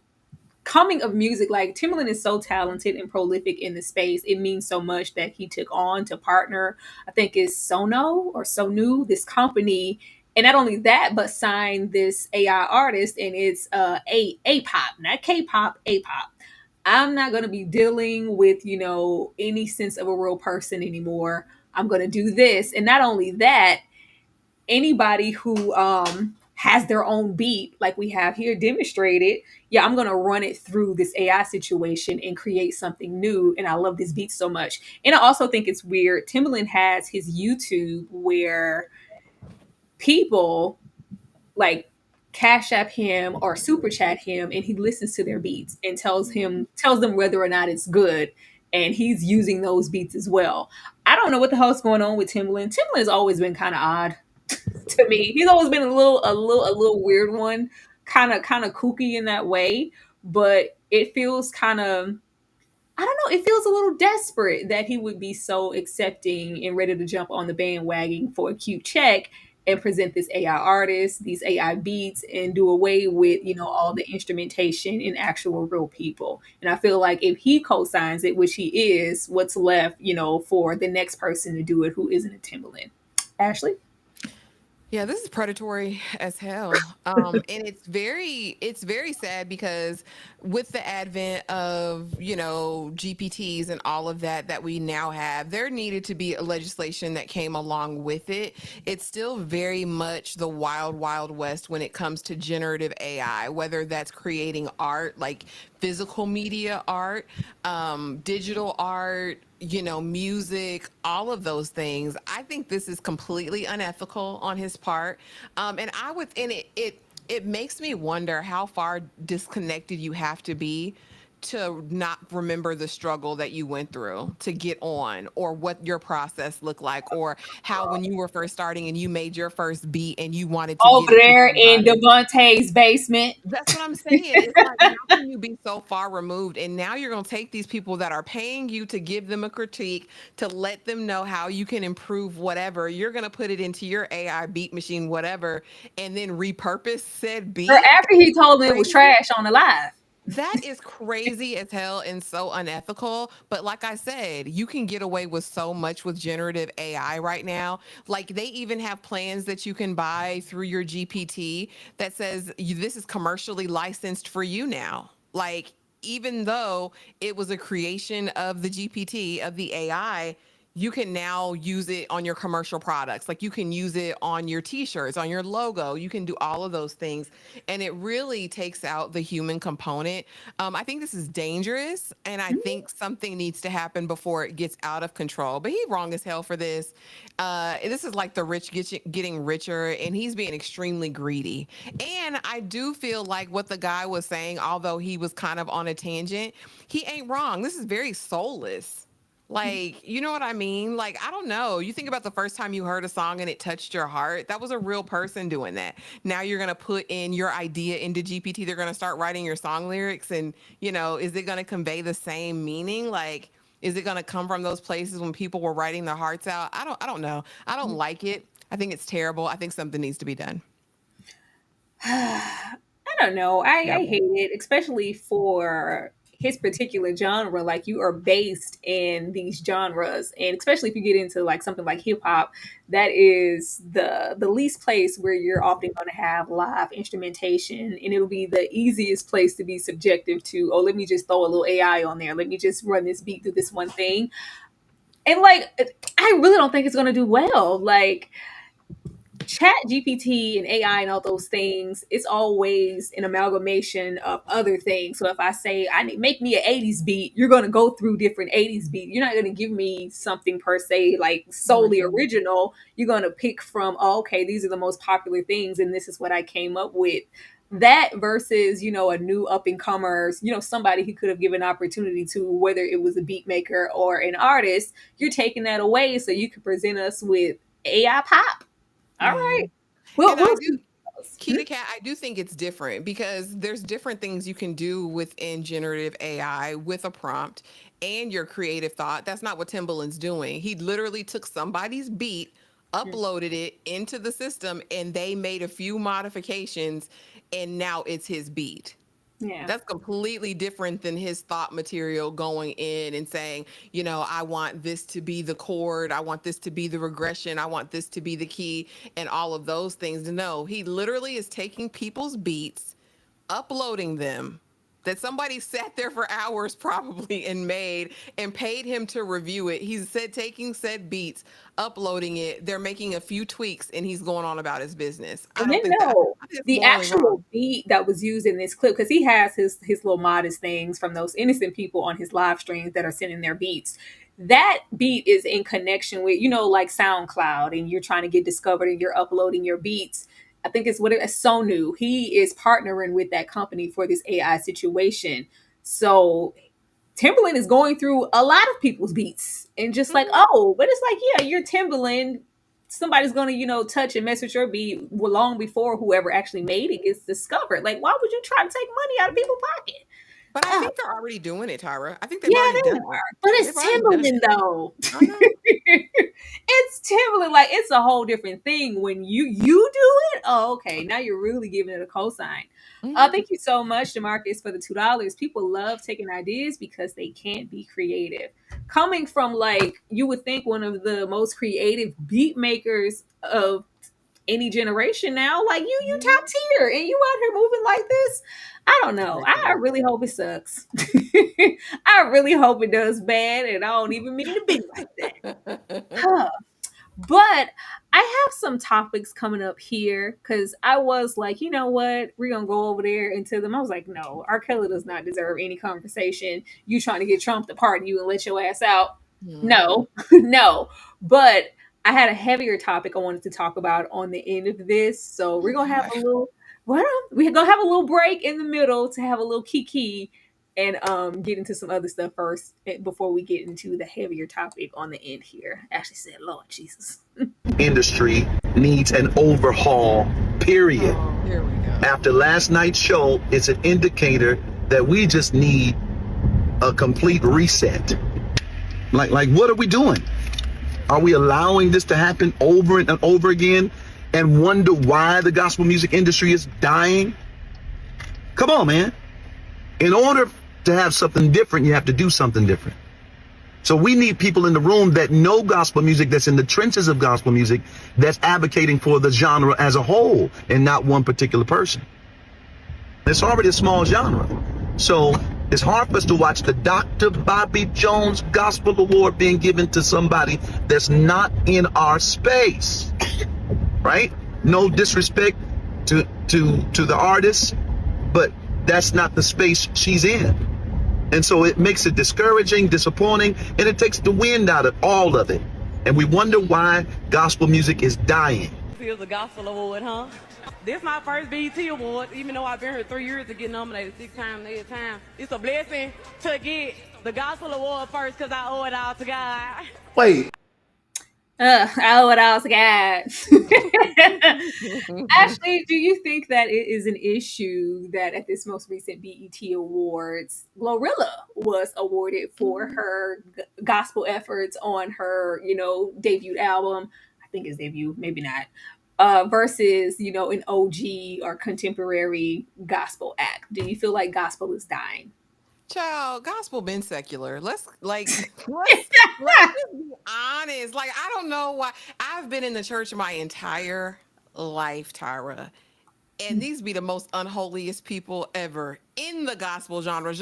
coming of music. Like Timbaland is so talented and prolific in the space. It means so much that he took on to partner, I think it's Sonu, this company. And not only that, but signed this AI artist, and it's A pop, not K-pop, A-pop. I'm not gonna be dealing with, any sense of a real person anymore. I'm gonna do this. And not only that, anybody who has their own beat like we have here demonstrated, yeah, I'm gonna run it through this AI situation and create something new. And I love this beat so much. And I also think it's weird, Timbaland has his YouTube where people like cash app him or super chat him, and he listens to their beats and tells them whether or not it's good, and he's using those beats as well. I don't know what the hell's going on with Timbaland. Timbaland's always been kind of odd to me. He's always been a little weird one, kind of kooky in that way. But it feels kind of, I don't know, it feels a little desperate that he would be so accepting and ready to jump on the bandwagon for a cute check and present this AI artist, these AI beats, and do away with, all the instrumentation and actual real people. And I feel like if he co-signs it, which he is, what's left, for the next person to do it who isn't a Timbaland? Ashley? Yeah, this is predatory as hell. And it's very sad because with the advent of, GPTs and all of that we now have, there needed to be a legislation that came along with it. It's still very much the wild, wild west when it comes to generative AI, whether that's creating art, like physical media art, digital art, music, all of those things. I think this is completely unethical on his part. It makes me wonder how far disconnected you have to be to not remember the struggle that you went through to get on, or what your process looked like, or how when you were first starting and you made your first beat and you wanted to Over give it to there in somebody. Devontae's basement. That's what I'm saying. It's like, how can you be so far removed? And now you're going to take these people that are paying you to give them a critique, to let them know how you can improve whatever. You're going to put it into your AI beat machine, whatever, and then repurpose said beat. Or after he told me it was Crazy. trash on the live. That is crazy as hell and so unethical. But like I said, you can get away with so much with generative AI right now. Like they even have plans that you can buy through your GPT that says this is commercially licensed for you now. Like, even though it was a creation of the GPT, of the AI, you can now use it on your commercial products. Like you can use it on your t-shirts, on your logo. You can do all of those things. And it really takes out the human component. I think this is dangerous. And I think something needs to happen before it gets out of control. But he's wrong as hell for this. This is like the rich getting richer, and he's being extremely greedy. And I do feel like what the guy was saying, although he was kind of on a tangent, he ain't wrong. This is very soulless. Like, you know what I mean? Like, I don't know. You think about the first time you heard a song and it touched your heart. That was a real person doing that. Now you're going to put in your idea into GPT. They're going to start writing your song lyrics. And, is it going to convey the same meaning? Like, is it going to come from those places when people were writing their hearts out? I don't know. I don't like it. I think it's terrible. I think something needs to be done. I don't know. I hate it, especially for his particular genre. Like you are based in these genres, and especially if you get into like something like hip hop, that is the least place where you're often going to have live instrumentation, and it'll be the easiest place to be subjective to. Oh, let me just throw a little AI on there. Let me just run this beat through this one thing, and like I really don't think it's going to do well. Like Chat GPT and AI and all those things, it's always an amalgamation of other things. So if I say I need make me an 80s beat, you're gonna go through different 80s beats. You're not gonna give me something per se like solely original. You're gonna pick from, oh, okay, these are the most popular things and this is what I came up with. That versus, a new up and comers, somebody who could have given opportunity to, whether it was a beat maker or an artist, you're taking that away so you can present us with AI pop. All right. Well, else. Kita Cat, I do think it's different because there's different things you can do within generative AI with a prompt and your creative thought. That's not what Timbaland's doing. He literally took somebody's beat, uploaded it into the system, and they made a few modifications, and now it's his beat. Yeah. That's completely different than his thought material going in and saying, you know, I want this to be the chord, I want this to be the regression, I want this to be the key, and all of those things. No, he literally is taking people's beats, uploading them that somebody sat there for hours probably and made and paid him to review it. He's said taking said beats, uploading it, they're making a few tweaks, and he's going on about his business. I And don't then think that no, I think that's the morally actual wrong. beat that was used in this clip, because he has his little modest things from those innocent people on his live streams that are sending their beats. That beat is in connection with, you know, like SoundCloud, and you're trying to get discovered and you're uploading your beats. I think it's Sonu. He is partnering with that company for this AI situation. So Timbaland is going through a lot of people's beats and just like, oh, but it's like, yeah, you're Timbaland. Somebody's going to, you know, touch and mess with your beat long before whoever actually made it gets discovered. Like, why would you try to take money out of people's pocket? But I think they're already doing it, Tyra. I think they've Yeah, already they done are. it. But They've it's already done Timbaland it. though. I know. It's Timbaland. Like, it's a whole different thing when you do it. Oh, okay. Now you're really giving it a cosign. Thank you so much, DeMarcus, for the $2. People love taking ideas because they can't be creative. Coming from, like, you would think one of the most creative beat makers of any generation now, like you top tier, and you out here moving like this. I don't know. I really hope it sucks. I really hope it does bad, and I don't even mean to be like that. Huh. But I have some topics coming up here because I was like, you know what? We're going to go over there and tell them. I was like, no, R. Kelly does not deserve any conversation. You trying to get Trump to pardon you and let your ass out. No, no. But I had a heavier topic I wanted to talk about on the end of this. So we're going to have a little, we're going to have a little break in the middle to have a little kiki and get into some other stuff first before we get into the heavier topic on the end here. Ashley said, Lord Jesus. Industry needs an overhaul, period. Here we go. After last night's show, it's an indicator that we just need a complete reset. Like what are we doing? Are we allowing this to happen over and over again and wonder why the gospel music industry is dying? Come on, man. In order to have something different, you have to do something different. So we need people in the room that know gospel music, that's in the trenches of gospel music, that's advocating for the genre as a whole and not one particular person. It's already a small genre. So it's hard for us to watch the Dr. Bobby Jones Gospel Award being given to somebody that's not in our space, right? No disrespect to the artist, but that's not the space she's in. And so it makes it discouraging, disappointing, and it takes the wind out of all of it. And we wonder why gospel music is dying. Here's a gospel award, huh? This my first BET award, even though I've been here 3 years to get nominated 6 times, 8 times. It's a blessing to get the gospel award first because I owe it all to God. Wait. I owe it all to God. Ashley, do you think that it is an issue that at this most recent BET Awards, Glorilla was awarded for her gospel efforts on her, you know, debut album? I think it's debut, maybe not. Versus, you know, an OG or contemporary gospel act. Do you feel like gospel is dying? Child, gospel been secular. Let's just be honest. Like, I don't know why. I've been in the church my entire life, Tyra. And these be the most unholiest people ever in the gospel genre.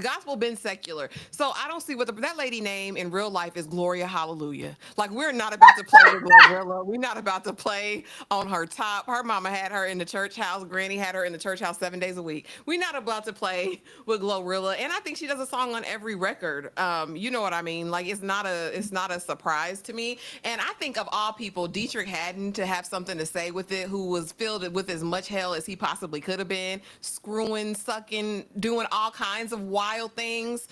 Gospel been secular. So I don't see what that lady name in real life is Gloria Hallelujah. Like, we're not about to play with Glorilla. We're not about to play on her top. Her mama had her in the church house. Granny had her in the church house 7 days a week. We're not about to play with Glorilla. And I think she does a song on every record. You know what I mean? Like, it's not a surprise to me. And I think of all people, Dietrich Haddon to have something to say with it, who was filled with as much hell as he possibly could have been, screwing, sucking, fucking doing all kinds of wild things,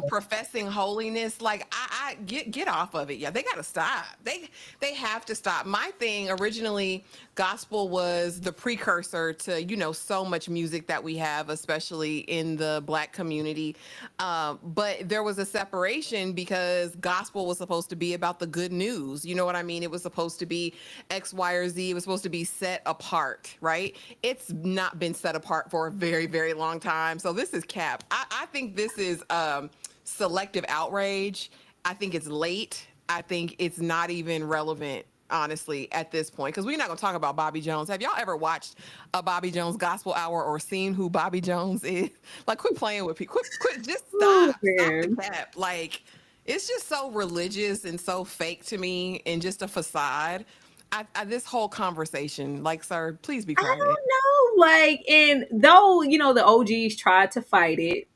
professing holiness. Like I get off of it. Yeah, they gotta stop. They have to stop. My thing originally, gospel was the precursor to, you know, so much music that we have, especially in the Black community. But there was a separation because gospel was supposed to be about the good news. You know what I mean? It was supposed to be X, Y, or Z. It was supposed to be set apart, right? It's not been set apart for a very, very long time. So this is cap. I think this is selective outrage. I think it's late. I think it's not even relevant, honestly, at this point, because we're not going to talk about Bobby Jones. Have y'all ever watched a Bobby Jones gospel hour or seen who Bobby Jones is? Like, quit playing with people. Quit, just stop. Stop the cap. Like, it's just so religious and so fake to me and just a facade. This whole conversation, like, sir, please be quiet. I don't know. Like, and though, you know, the OGs tried to fight it,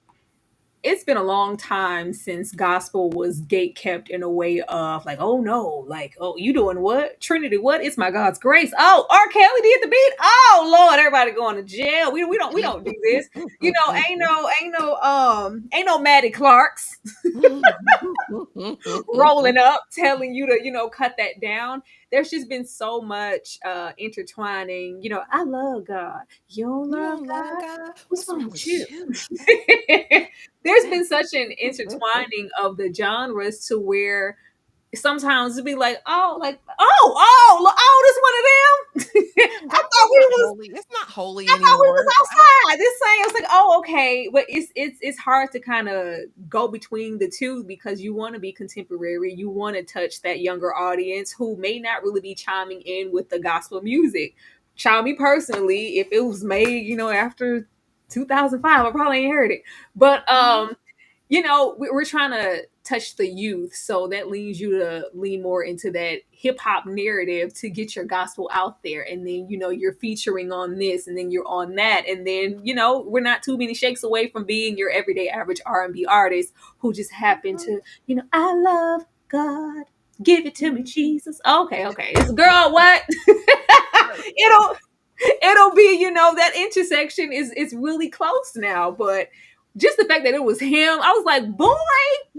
it's been a long time since gospel was gate kept in a way of like, oh no, like, oh, you doing what? Trinity, what? It's my God's grace. Oh, R. Kelly did the beat. Oh Lord, everybody going to jail. We don't do this. You know, ain't no Maddie Clarks rolling up telling you to, you know, cut that down. There's just been so much intertwining. You know, I love God. You don't love God? What's wrong with you? There's been such an intertwining of the genres to where sometimes it'd be like, this one of them. I thought we was holy. It's not holy I anymore. thought we was outside. This thing, I was like, oh, okay. But it's hard to kind of go between the two because you want to be contemporary. You want to touch that younger audience who may not really be chiming in with the gospel music. Child, me personally, if it was made, you know, after 2005, I probably ain't heard it. But you know, we're trying to touch the youth, so that leads you to lean more into that hip hop narrative to get your gospel out there, and then, you know, you're featuring on this, and then you're on that, and then, you know, we're not too many shakes away from being your everyday average R&B artist who just happen to, you know, I love God, give it to me, Jesus. Okay, it's girl, what? It'll be, you know, that intersection is really close now, but just the fact that it was him, I was like, boy.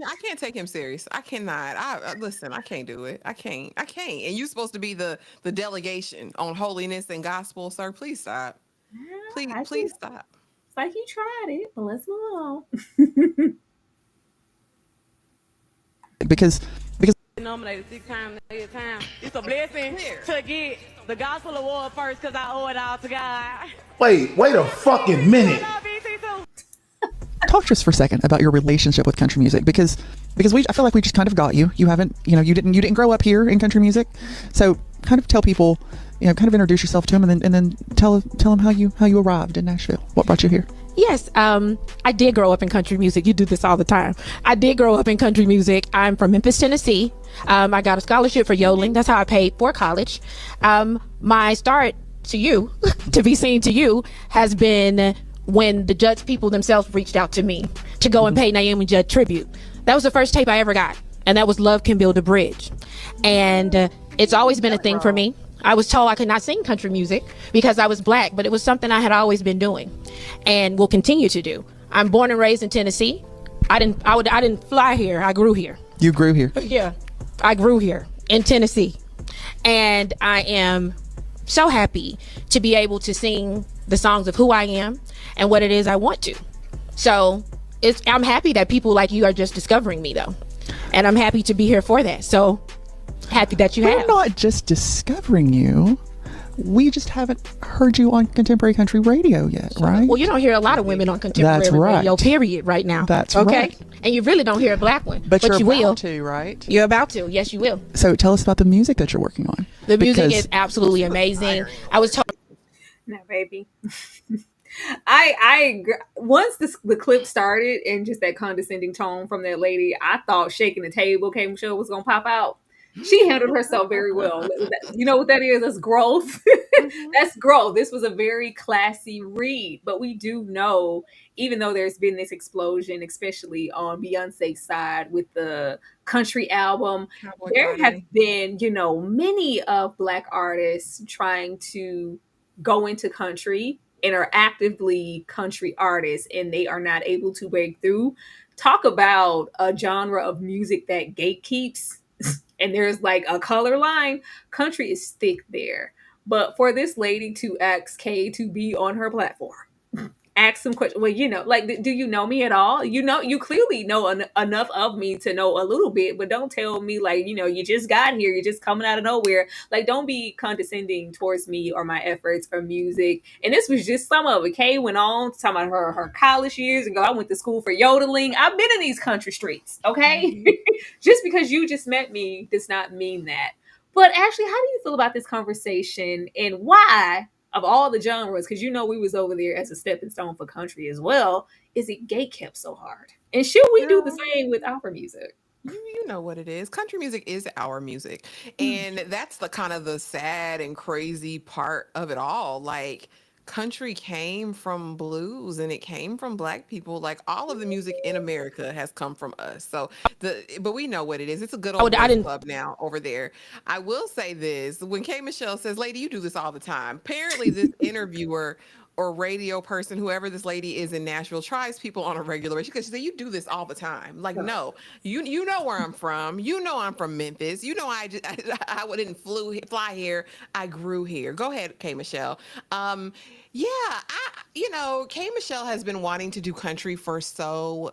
I can't take him serious. I cannot. Listen, I can't do it. I can't. And you're supposed to be the delegation on holiness and gospel, sir. Please stop. Please stop. It's like you tried it, but let's move on. because nominated 6 times, 8 times. It's a blessing to get the gospel award first because I owe it all to God. Wait a fucking minute. Talk to us for a second about your relationship with country music, because I feel like we just kind of got you. You haven't, you know, you didn't grow up here in country music, so kind of tell people, you know, kind of introduce yourself to them, and then tell them how you arrived in Nashville. What brought you here? Yes, I did grow up in country music. You do this all the time. I did grow up in country music. I'm from Memphis, Tennessee. I got a scholarship for yodeling. That's how I paid for college. My start to you, to be seen to you, has been when the Judge people themselves reached out to me to go and pay Naomi Judd tribute. That was the first tape I ever got, and that was Love Can Build a Bridge. And it's always been a thing for me. I was told I could not sing country music because I was Black, but it was something I had always been doing and will continue to do. I'm born and raised in Tennessee. I didn't fly here. I grew here. You grew here? Yeah, I grew here in Tennessee. And I am so happy to be able to sing the songs of who I am and what it is I want to. So I'm happy that people like you are just discovering me, though. And I'm happy to be here for that. So happy that you have. We're not just discovering you. We just haven't heard you on contemporary country radio yet, right? Well, you don't hear a lot of women on contemporary radio, period, right now. That's okay? Right. And you really don't hear a Black one. But you're you about will. to, right? You're about to. Yes, you will. So tell us about the music that you're working on. The music is absolutely amazing. I was told. No, baby. I once the clip started and just that condescending tone from that lady, I thought shaking the table came show was gonna pop out. She handled herself very well. You know what that is? That's growth. That's growth. This was a very classy read, but we do know, even though there's been this explosion, especially on Beyonce's side with the country album, there have been, you know, many of Black artists trying to go into country and are actively country artists and they are not able to break through. Talk about a genre of music that gatekeeps and there's like a color line. Country is thick there. But for this lady to ask Kay to be on her platform, ask some questions. Well, like, do you know me at all? You clearly know enough of me to know a little bit, but don't tell me like, you just got here, you're just coming out of nowhere. Like, don't be condescending towards me or my efforts or music. And this was just some of it. Kay went on to talk about her college years and go, I went to school for yodeling. I've been in these country streets, okay? Just because you just met me does not mean that. But Ashley, how do you feel about this conversation and why, of all the genres, because we was over there as a stepping stone for country as well, is it gate kept so hard? And should we do the same with our music? You know what it is. Country music is our music. And that's the kind of the sad and crazy part of it all. Like, country came from blues and it came from black people. Like, all of the music in America has come from us. But we know what it is. It's a good old boys club now over there. I will say this. When K. Michelle says, lady, you do this all the time. Apparently this interviewer or radio person, whoever this lady is in Nashville, tries people on a regular basis because she said, you do this all the time. Like, no, you know where I'm from. You know I'm from Memphis. You know I didn't fly here. I grew here. Go ahead, K. Michelle. K. Michelle has been wanting to do country for so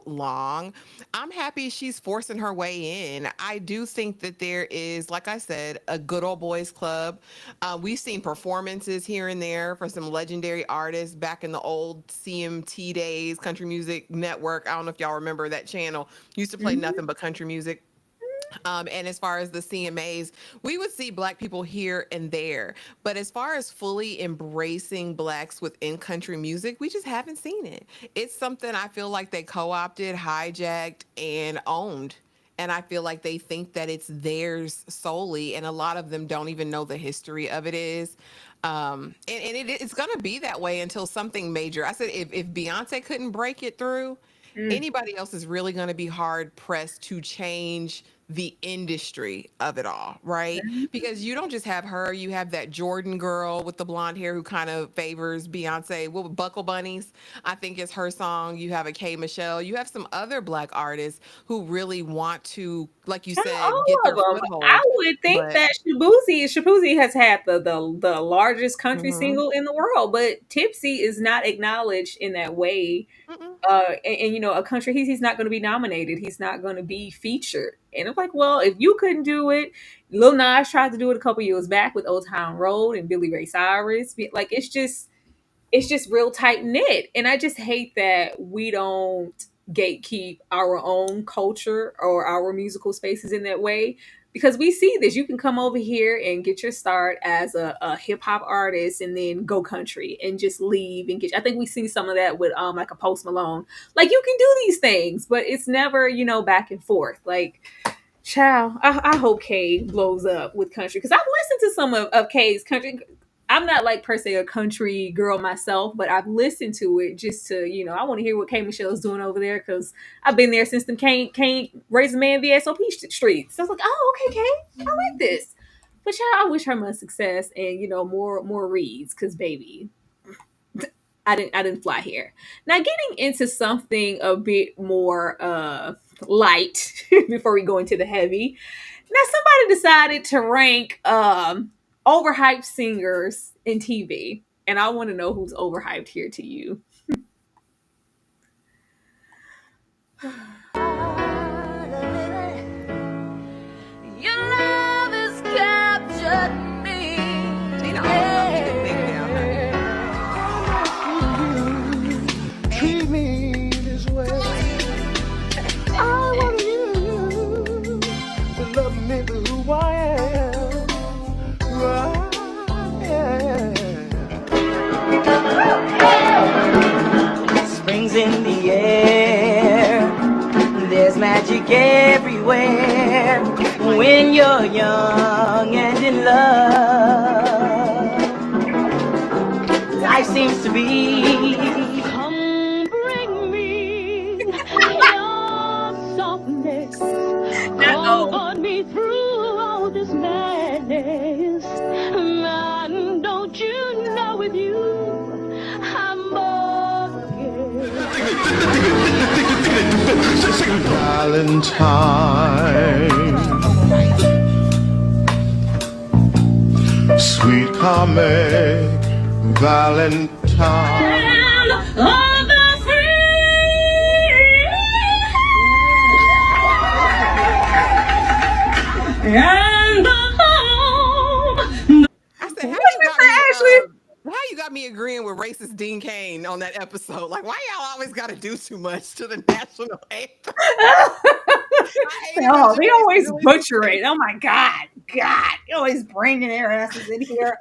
long. I'm happy she's forcing her way in. I do think that there is, like I said, a good old boys club. We've seen performances here and there for some legendary artists back in the old CMT days, Country Music Network. I don't know if y'all remember that channel. Used to play nothing but country music. And as far as the CMAs, we would see black people here and there. But as far as fully embracing blacks within country music, we just haven't seen it. It's something I feel like they co-opted, hijacked, and owned. And I feel like they think that it's theirs solely. And a lot of them don't even know the history of it is. It's going to be that way until something major. I said, if Beyonce couldn't break it through, anybody else is really going to be hard pressed to change the industry of it all, right? Because you don't just have her, you have that Jordan girl with the blonde hair who kind of favors Beyonce. Buckle Bunnies, I think is her song. You have a K. Michelle. You have some other black artists who really want to, like you said, get their foothold. I would think that Shabuzi has had the largest country single in the world, but Tipsy is not acknowledged in that way. And a country, he's not going to be nominated. He's not going to be featured. And I'm like, well, if you couldn't do it, Lil Nas tried to do it a couple years back with Old Town Road and Billy Ray Cyrus. Like, it's just real tight knit. And I just hate that we don't gatekeep our own culture or our musical spaces in that way. Because we see this, you can come over here and get your start as a hip hop artist and then go country and just leave and I think we see some of that with like a Post Malone. Like, you can do these things, but it's never, back and forth. Like, child, I hope Kay blows up with country because I've listened to some of Kay's country. I'm not like per se a country girl myself, but I've listened to it just to, I want to hear what K. Michelle's doing over there because I've been there since them can't raise a man VSOP streets. So I was like, oh, okay, Kay, I like this. But I wish her much success and, more reads because, baby, I didn't fly here. Now, getting into something a bit more light before we go into the heavy. Now, somebody decided to rank overhyped singers in TV. And I want to know who's overhyped here to you. Your love has captured me. Treat me this way. I want you to love me for who I am. Springs in the air, there's magic everywhere when you're young and in love. Life seems to be come bring me your softness, comfort me through all this madness. Man, don't you know with you Valentine, sweet comic Valentine. And I said, how you got me agreeing with racist Dean Cain on that episode? Like, why y'all always got to do too much to the national anthem? Oh, they always butcher it. Oh my God. They always bringing their asses in here.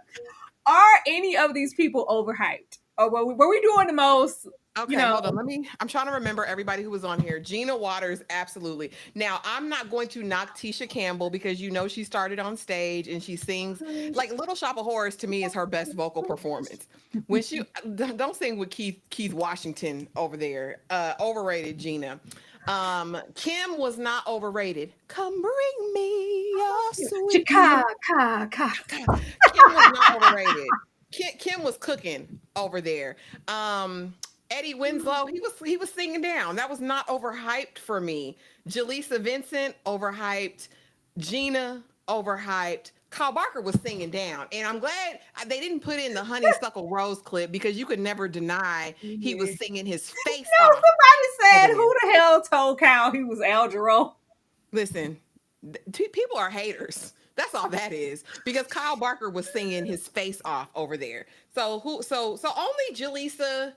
Are any of these people overhyped? Or were we doing the most? Okay, hold on. I'm trying to remember everybody who was on here. Gina Waters, absolutely. Now, I'm not going to knock Tisha Campbell because she started on stage and she sings like Little Shop of Horrors. To me, is her best vocal performance. When she don't sing with Keith Washington over there. Overrated, Gina. Kim was not overrated. Come bring me your sweet. Kim was not overrated. Kim was cooking over there. Eddie Winslow, he was singing down. That was not overhyped for me. Jaleesa Vincent, overhyped. Gina, overhyped. Kyle Barker was singing down. And I'm glad they didn't put in the Honeysuckle Rose clip because you could never deny he was singing his face off. Somebody said, who the hell told Kyle he was Al Jarreau? Listen, people are haters. That's all that is. Because Kyle Barker was singing his face off over there. So only Jaleesa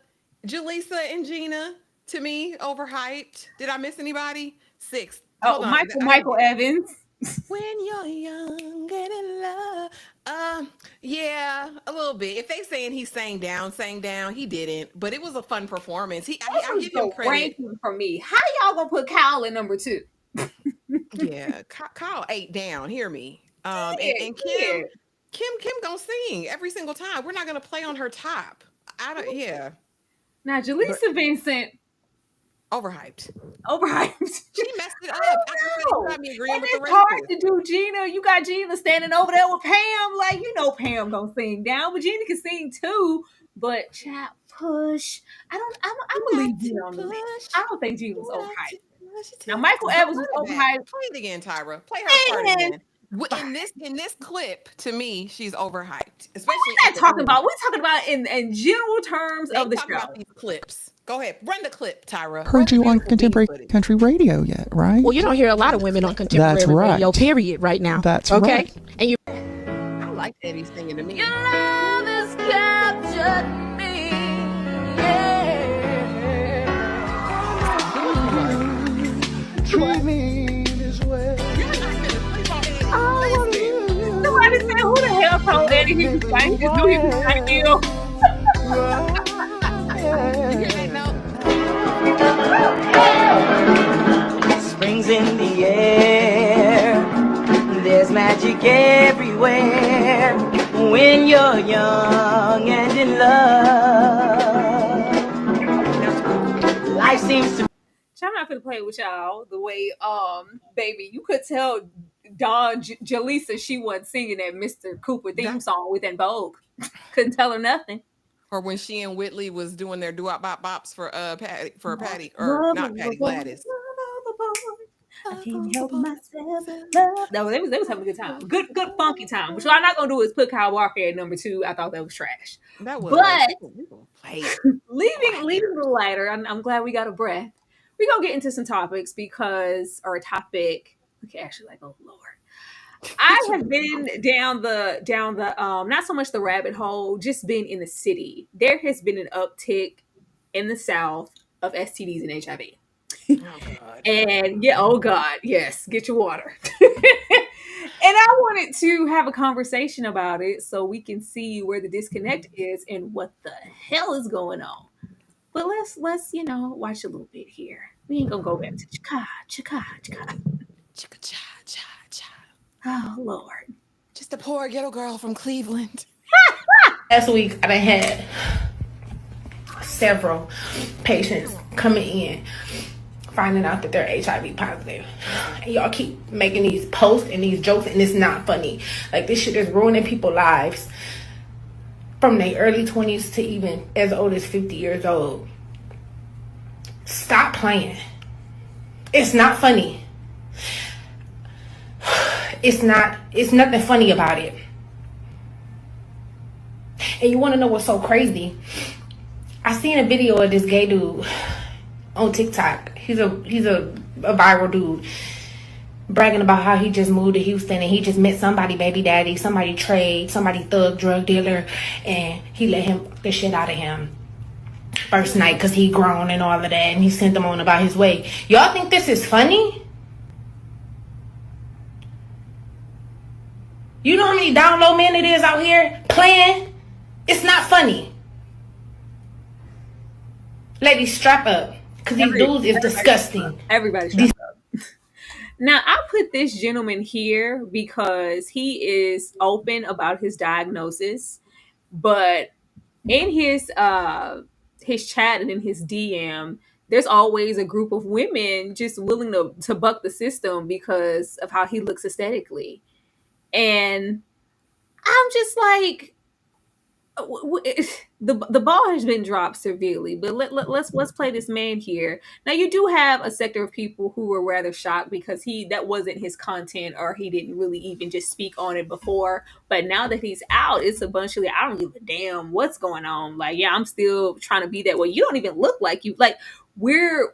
and Gina, to me, overhyped. Did I miss anybody? 6. Oh, Michael Evans. When you're young and in love. Yeah, a little bit. If they saying he sang down, he didn't. But it was a fun performance. I give him credit. Ranking for me. How y'all gonna put Kyle in number 2? Yeah, Kyle 8 down. Hear me. And Kim gonna sing every single time. We're not gonna play on her top. Yeah. Now, Jaleesa Vincent. Overhyped. She messed it up. You got me agreeing with the it's hard to do Gina. You got Gina standing over there with Pam. Like, Pam gonna sing down, but Gina can sing too. But chat push. I believe Gina on the list. I don't think Gina was overhyped. Now, Michael Evans was overhyped. Play it again, Tyra. Play her part again. In this clip, to me, she's overhyped. Especially we're talking about in general terms of the show. About these clips. Go ahead, run the clip, Tyra. Heard you on contemporary country radio yet, right? Well, you don't hear a lot of women on contemporary radio, period, right now. That's okay. Right. And you. I like Eddie singing to me. Your love has captured me. Yeah. Treat me this way. Somebody said, who the hell told Eddie he was trying to do? He was trying to kill. Springs in the air, there's magic everywhere when you're young and in love. Life seems to. I'm not gonna play with y'all the way, baby, you could tell Jaleesa she wasn't singing that Mr. Cooper theme song with En Vogue. Couldn't tell her nothing. Or when she and Whitley was doing their doo-wop bop bops for Patty, or not Patty, Gladys. I can't help myself. No, they was having a good time. Good funky time. Which I'm not gonna do is put Kyle Walker at number 2. I thought that was trash. That was. But leaving the lighter, I'm glad we got a breath. We're gonna get into some topics oh Lord. I have been down the not so much the rabbit hole, just been in the city. There has been an uptick in the South of STDs and HIV. Oh God. And yes, get your water. And I wanted to have a conversation about it so we can see where the disconnect is and what the hell is going on. But let's watch a little bit here. We ain't gonna go back to Chicago. Oh Lord. Just a poor ghetto girl from Cleveland. Last week I had several patients coming in finding out that they're HIV positive. And y'all keep making these posts and these jokes, and it's not funny. Like, this shit is ruining people's lives from their early 20s to even as old as 50 years old. Stop playing. It's not funny. It's nothing funny about it. And you want to know what's so crazy? I seen a video of this gay dude on TikTok. He's a viral dude bragging about how he just moved to Houston and he just met somebody baby daddy, somebody trade, somebody thug drug dealer, and he let him fuck the shit out of him first night because he grown and all of that, and he sent him on about his way. Y'all think this is funny? You know how many download men it is out here playing? It's not funny. Ladies, strap up. Because these dudes is disgusting. Everybody strap up. Now, I put this gentleman here because he is open about his diagnosis. But in his chat and in his DM, there's always a group of women just willing to buck the system because of how he looks aesthetically. And I'm just like, the ball has been dropped severely, but let's play this man here. Now, you do have a sector of people who were rather shocked because that wasn't his content, or he didn't really even just speak on it before. But now that he's out, it's a bunch of I don't give a damn what's going on. Like, yeah, I'm still trying to be that way. You don't even look like you. Like, we're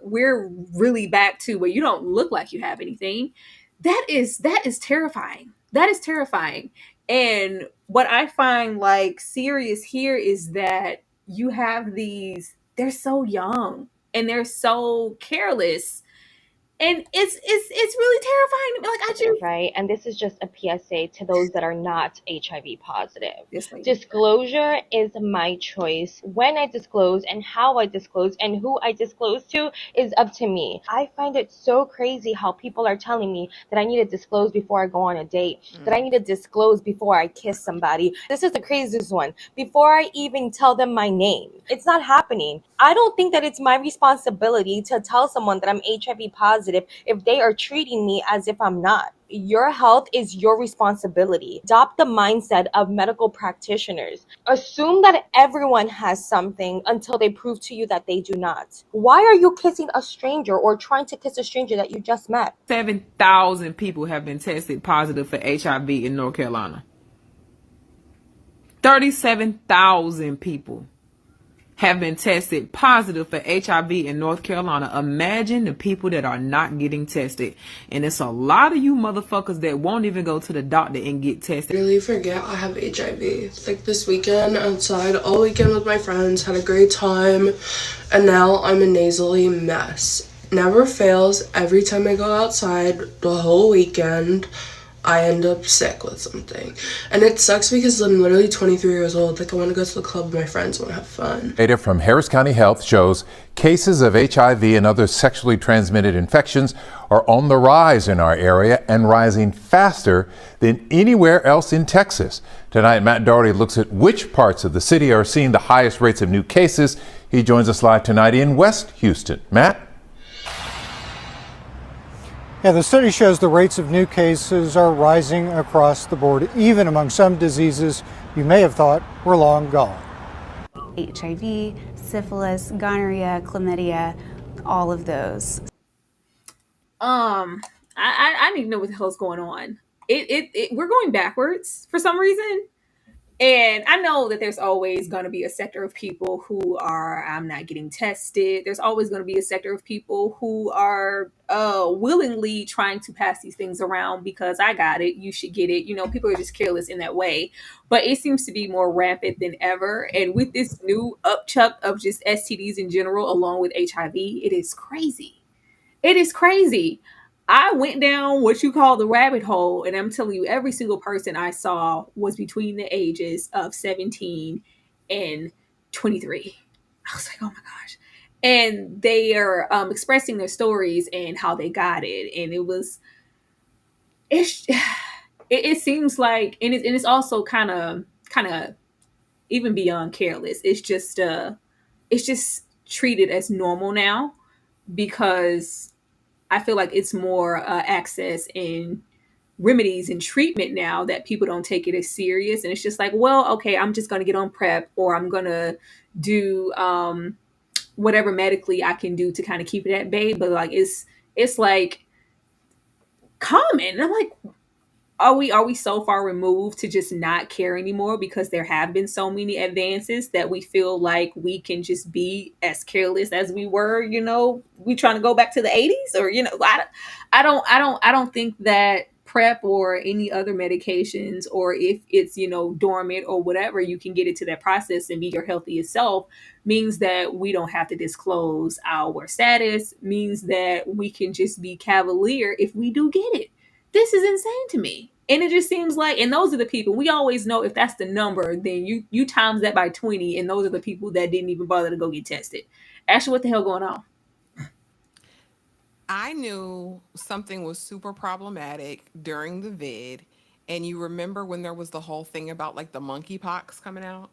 really back to where you don't look like you have anything. That is terrifying. That is terrifying. And what I find like serious here is that you have they're so young and they're so careless. And it's really terrifying to me. Like, I just right. And this is just a PSA to those that are not HIV positive. Yes, disclosure is my choice. When I disclose and how I disclose and who I disclose to is up to me. I find it so crazy how people are telling me that I need to disclose before I go on a date, that I need to disclose before I kiss somebody. This is the craziest one. Before I even tell them my name. It's not happening. I don't think that it's my responsibility to tell someone that I'm HIV positive if they are treating me as if I'm not. Your health is your responsibility. Adopt the mindset of medical practitioners. Assume that everyone has something until they prove to you that they do not. Why are you kissing a stranger or trying to kiss a stranger that you just met? 7,000 people have been tested positive for HIV in North Carolina. 37,000 people have been tested positive for HIV in North Carolina. Imagine the people that are not getting tested. And it's a lot of you motherfuckers that won't even go to the doctor and get tested. I really forget I have HIV. Like this weekend outside all weekend with my friends, had a great time, and now I'm a nasally mess. Never fails. Every time I go outside the whole weekend, I end up sick with something. And it sucks because I'm literally 23 years old. Like, I want to go to the club with my friends, I want to have fun. Data from Harris County Health shows cases of HIV and other sexually transmitted infections are on the rise in our area and rising faster than anywhere else in Texas. Tonight, Matt Doherty looks at which parts of the city are seeing the highest rates of new cases. He joins us live tonight in West Houston. Matt? Yeah, the study shows the rates of new cases are rising across the board, even among some diseases you may have thought were long gone. HIV, syphilis, gonorrhea, chlamydia, all of those. I need to know what the hell's going on. We're going backwards for some reason. And I know that there's always going to be a sector of people who are, I'm not getting tested. There's always going to be a sector of people who are willingly trying to pass these things around because I got it, you should get it. You know, people are just careless in that way. But it seems to be more rampant than ever. And with this new upchuck of just STDs in general, along with HIV, it is crazy. It is crazy. I went down what you call the rabbit hole, and I'm telling you, every single person I saw was between the ages of 17 and 23. I was like, oh my gosh. And they are expressing their stories and how they got it. And it seems like, and it's also kind of even beyond careless. It's just treated as normal now because I feel like it's more access and remedies and treatment now that people don't take it as serious. And it's just like, well, okay, I'm just going to get on PrEP, or I'm going to do whatever medically I can do to kind of keep it at bay. But like it's like common. And I'm like, are we so far removed to just not care anymore because there have been so many advances that we feel like we can just be as careless as we were, we trying to go back to the 80s, or I don't think that prep or any other medications, or if it's dormant or whatever, you can get it to that process and be your healthiest self, means that we don't have to disclose our status, means that we can just be cavalier if we do get it. This is insane to me. And it just seems like, and those are the people, we always know if that's the number, then you times that by 20, and those are the people that didn't even bother to go get tested. Ashley, what the hell going on? I knew something was super problematic during the vid. And you remember when there was the whole thing about like the monkeypox coming out?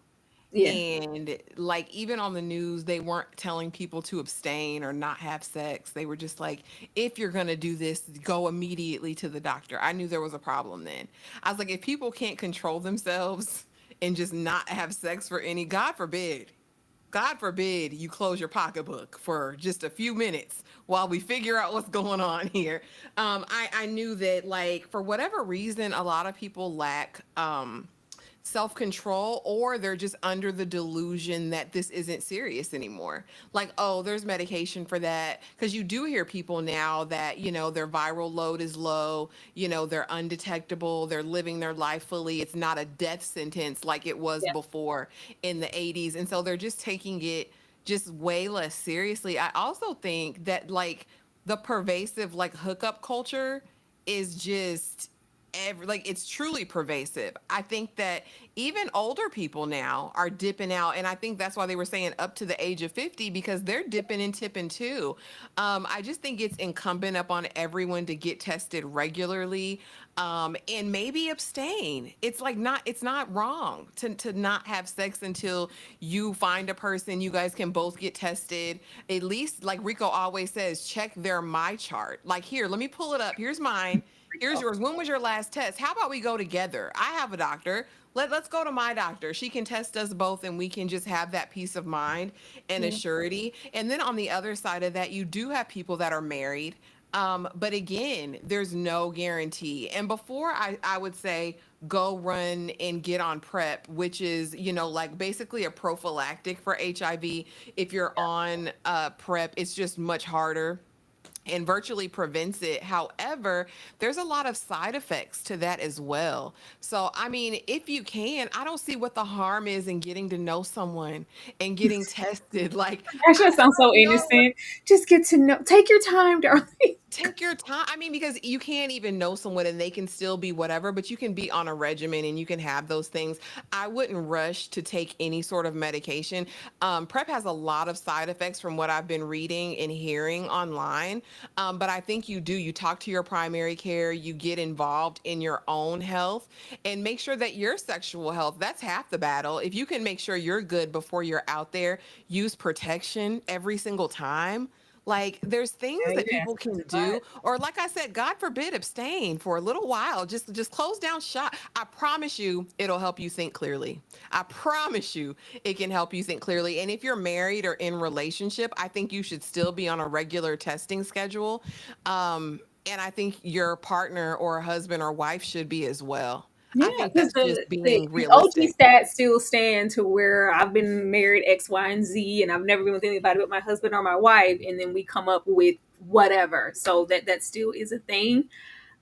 Yeah. And like even on the news, they weren't telling people to abstain or not have sex. They were just like, if you're going to do this, go immediately to the doctor. I knew there was a problem then. I was like, if people can't control themselves and just not have sex for any, God forbid you close your pocketbook for just a few minutes while we figure out what's going on here. I knew that, like, for whatever reason, a lot of people lack self-control, or they're just under the delusion that this isn't serious anymore. Like, oh, there's medication for that. Because you do hear people now that, their viral load is low, they're undetectable, they're living their life fully. It's not a death sentence like it was before in the 80s. And so they're just taking it just way less seriously. I also think that like the pervasive like hookup culture is just it's truly pervasive. I think that even older people now are dipping out, and I think that's why they were saying up to the age of 50, because they're dipping and tipping too. I just think it's incumbent upon everyone to get tested regularly, and maybe abstain. It's not wrong to not have sex until you find a person you guys can both get tested. At least, like Rico always says, check their my chart. Like, here, let me pull it up. Here's mine. Here's yours. When was your last test? How about we go together? I have a doctor. Let's go to my doctor. She can test us both, and we can just have that peace of mind and a surety. And then on the other side of that, you do have people that are married. But again, there's no guarantee. And before I would say go run and get on PrEP, which is, like basically a prophylactic for HIV. If you're on PrEP, it's just much harder and virtually prevents it. However, there's a lot of side effects to that as well. So, I mean, if you can, I don't see what the harm is in getting to know someone and getting tested. Like, That just sounds so innocent. Just get to know. Take your time, darling. Take your time. I mean, because you can't even know someone and they can still be whatever, but you can be on a regimen and you can have those things. I wouldn't rush to take any sort of medication. PrEP has a lot of side effects from what I've been reading and hearing online. But I think you talk to your primary care, you get involved in your own health, and make sure that your sexual health, that's half the battle. If you can make sure you're good before you're out there, use protection every single time. Like, there's things that people can do, or like I said, God forbid, abstain for a little while. Just close down shop. I promise you, it'll help you think clearly. I promise you, it can help you think clearly. And if you're married or in relationship, I think you should still be on a regular testing schedule. And I think your partner or husband or wife should be as well. Yeah, I think that's just being the OG realistic. stats still stand to where I've been married X, Y, and Z, and I've never been with anybody but my husband or my wife, and then we come up with whatever. So that still is a thing.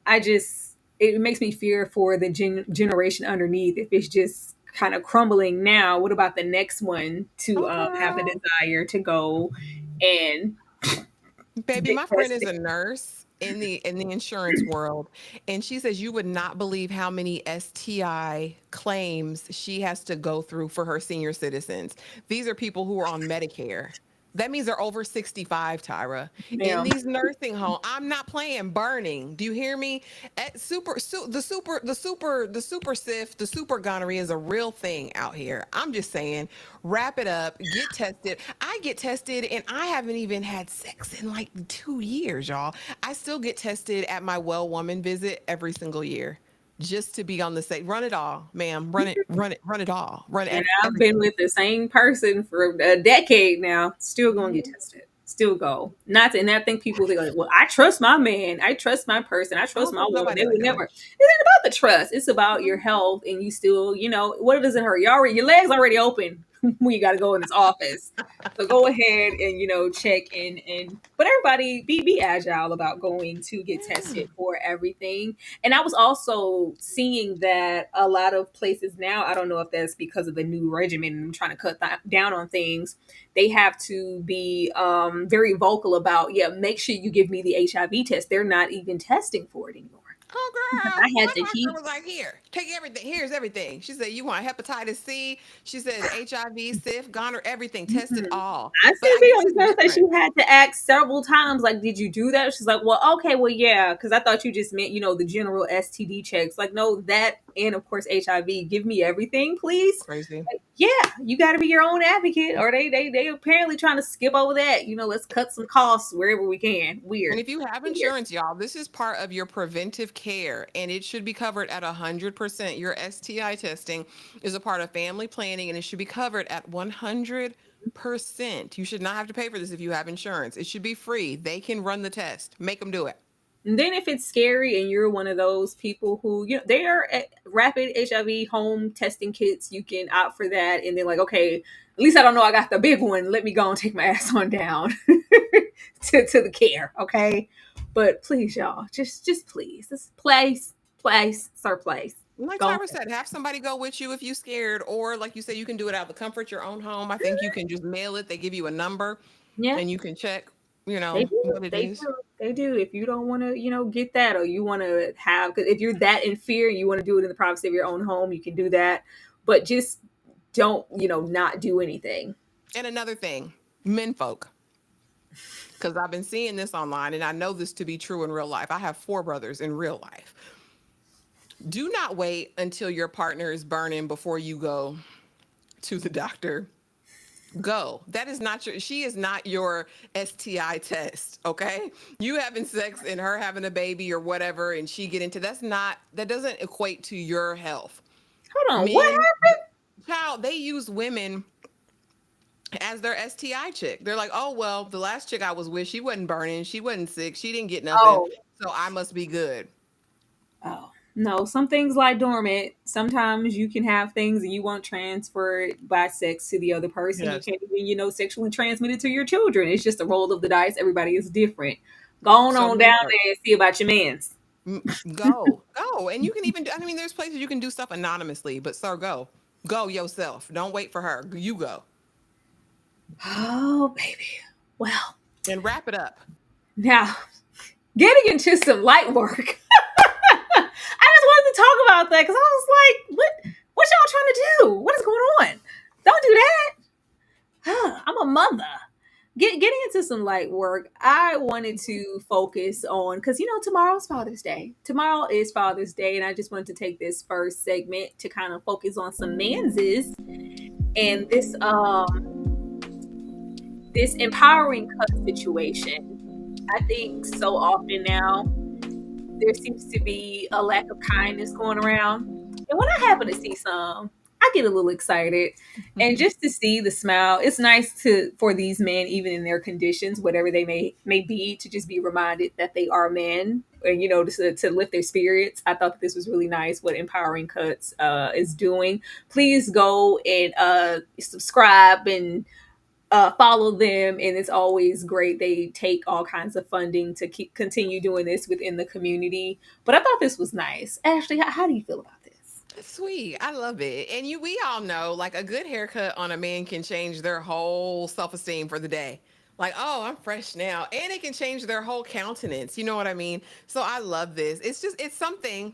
It makes me fear for the generation underneath. If it's just kind of crumbling now, what about the next one to have the desire to go and Baby, get my friend is tested? a nurse in the insurance world, and she says you would not believe how many STI claims she has to go through for her senior citizens. These are people who are on Medicare. That means they're over 65, Tyra. In Damn. these nursing homes, I'm not playing burning. Do you hear me? The super syph, the super gonorrhea is a real thing out here. I'm just saying, wrap it up, get tested. I get tested and I haven't even had sex in like 2 years, y'all. I still get tested at my well woman visit every single year. just to be on the same. Run it all, ma'am. Run it, run it, run it all. Run And I've been everything. with the same person for a decade now. Still going to get tested. Still go. Not to, and I think people think like, well, I trust my man. I trust my person. I I trust don't my trust woman. nobody They would like never. that. It ain't about the trust. It's about your health, and you still, what does it hurt? Your legs already open when you got to go in this office. So go ahead and check in. But everybody be agile about going to get tested for everything. And I was also seeing that a lot of places now, I don't know if that's because of the new regimen and trying to cut down on things, they have to be very vocal about, yeah, make sure you give me the HIV test. They're not even testing for it anymore. Oh, Because girl, I my had to doctor keep. was like, here, take everything. Here's everything. She said, you want hepatitis C? She said, HIV, SIF, gonorrhea, everything. Test it all. I But see I video guess on it's the that she different. had to ask several times, like, did you do that? She's like, well, okay, well, yeah, because I thought you just meant, the general STD checks. Like, no, that and of course HIV. Give me everything, please. Crazy. Like, yeah, you got to be your own advocate, or they apparently trying to skip over that. Let's cut some costs wherever we can. And Weird. if you have Weird. insurance, y'all, this is part of your preventive care and it should be covered at 100%. Your STI testing is a part of family planning and it should be covered at 100%. You should not have to pay for this if you have insurance. It should be free. They can run the test. Make them do it. And then if it's scary and you're one of those people who, they are at rapid HIV home testing kits, you can opt for that. And then like, okay, at least I don't know I got the big one. Let me go and take my ass on down to the care. Okay. But please, y'all, just please, this place, sir, place. Like Go. Tyra said, have somebody go with you if you're scared, or like you said, you can do it out of the comfort of your own home. I think you can just mail it. They give you a number, Yeah. and you can check, They do. what it They is. do. They do. If you don't want to, get that, or you want to have, because if you're that in fear, you want to do it in the privacy of your own home, you can do that. But just don't, not do anything. And another thing, menfolk, because I've been seeing this online, and I know this to be true in real life. I have 4 brothers in real life. Do not wait until your partner is burning before you go to the doctor. Go. That is not she is not your STI test, okay? You having sex and her having a baby or whatever and she get into that doesn't equate to your health. Hold on, what Men, happened? child, they use women as their STI chick. They're like, oh well, the last chick I was with, she wasn't burning, she wasn't sick, she didn't get nothing, Oh, so I must be good. oh. No, some things lie dormant. Sometimes you can have things and you won't transfer it by sex to the other person. You Yes. can't even, sexually transmit it to your children. It's just a roll of the dice. Everybody is different. Go on So down men there and see about your mans. go. And you can even I mean, there's places you can do stuff anonymously, but sir, go yourself. Don't wait for her. You go Oh, baby. Well, and wrap it up. now getting into some light work. I just wanted to talk about that because I was like, what y'all trying to do? What is going on? Don't do that. I'm a mother. Getting into some light work, I wanted to focus on, because tomorrow's Father's Day. Tomorrow is Father's Day, and I just wanted to take this first segment to kind of focus on some manses and this empowering cut situation. I think so often now there seems to be a lack of kindness going around. And when I happen to see some, I get a little excited. And just to see the smile, it's nice for these men, even in their conditions, whatever they may be, to just be reminded that they are men, and to lift their spirits. I thought that this was really nice what Empowering Cuts is doing. Please go and subscribe and follow them, and it's always great. They take all kinds of funding to continue doing this within the community. But I thought this was nice. Ashley, how do you feel about this? Sweet. I love it. And we all know like a good haircut on a man can change their whole self-esteem for the day. Like, oh, I'm fresh now. And it can change their whole countenance. You know what I mean? So I love this. It's something.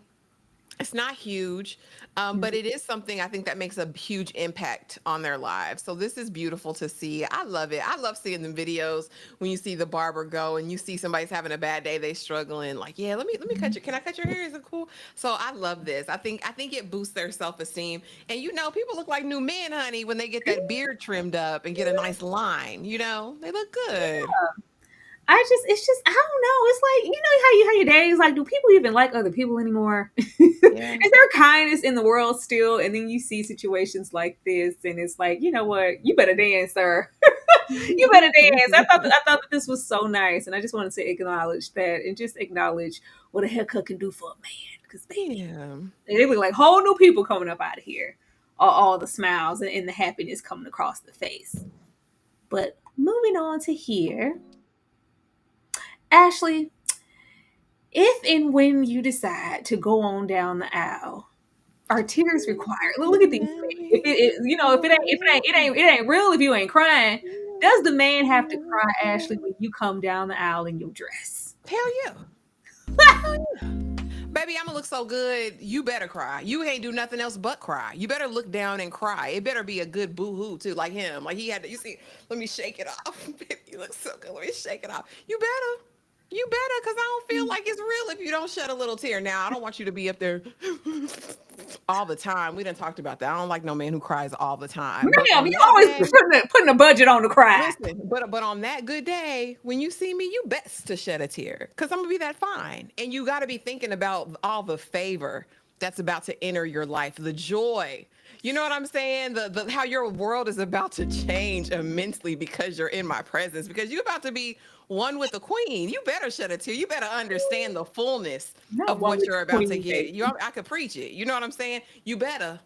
It's not huge, but it is something I think that makes a huge impact on their lives. So this is beautiful to see. I love it. I love seeing the videos when you see the barber go and you see somebody's having a bad day, they struggling. Like, yeah, let me cut your. Can I cut your hair? Is it cool? So I love this. I think it boosts their self-esteem. And people look like new men, honey, when they get that beard trimmed up and get a nice line. They look good. it's just, I don't know. It's like, you know how your days like, do people even like other people anymore? Is there kindness in the world still? And then you see situations like this, and it's like, you know what? You better dance, sir. You better dance. I thought that this was so nice, and I just wanted to acknowledge that, and just acknowledge what a haircut can do for a man. Because they look like whole new people coming up out of here. All the smiles and the happiness coming across the face. But moving on to here, Ashley, if and when you decide to go on down the aisle, are tears required? Look at these. If it ain't real if you ain't crying. Does the man have to cry, Ashley, when you come down the aisle in your dress? Hell yeah. Baby, I'm gonna look so good. You better cry. You ain't do nothing else but cry. You better look down and cry. It better be a good boo-hoo too, like him. Like he had to, you see, let me shake it off. Baby, you look so good. Let me shake it off. You better, because I don't feel like it's real if you don't shed a little tear. Now, I don't want you to be up there all the time. We done talked about that. I don't like no man who cries all the time. Ma'am, you always putting a budget on the cry. Listen, but on that good day, when you see me, you best to shed a tear, because I'm gonna be that fine. And you got to be thinking about all the favor that's about to enter your life, the joy. You know what I'm saying? The how your world is about to change immensely because you're in my presence, because you're about to be one with the queen. You better shed a tear. You better understand the fullness of what you're about to get. I could preach it. You know what I'm saying? You better.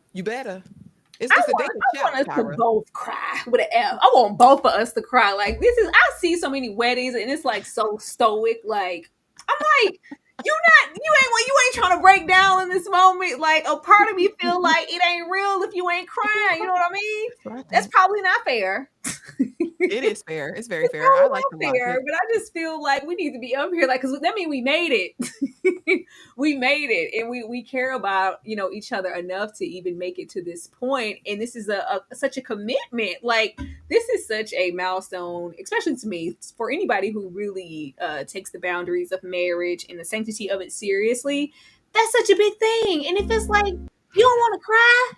It's I want us to both cry with an F. I want both of us to cry. Like, I see so many weddings, and it's like so stoic. Like, I'm like, you ain't trying to break down in this moment. Like, a part of me feel like it ain't real if you ain't crying. You know what I mean? That's probably not fair. It is fair. It's very fair. I like to fair, but I just feel like we need to be up here, like, because that means we made it. We made it, and we care about each other enough to even make it to this point. And this is such a commitment. Like, this is such a milestone, especially to me, for anybody who really takes the boundaries of marriage and the sanctity of it seriously. That's such a big thing. And if it's like you don't want to cry,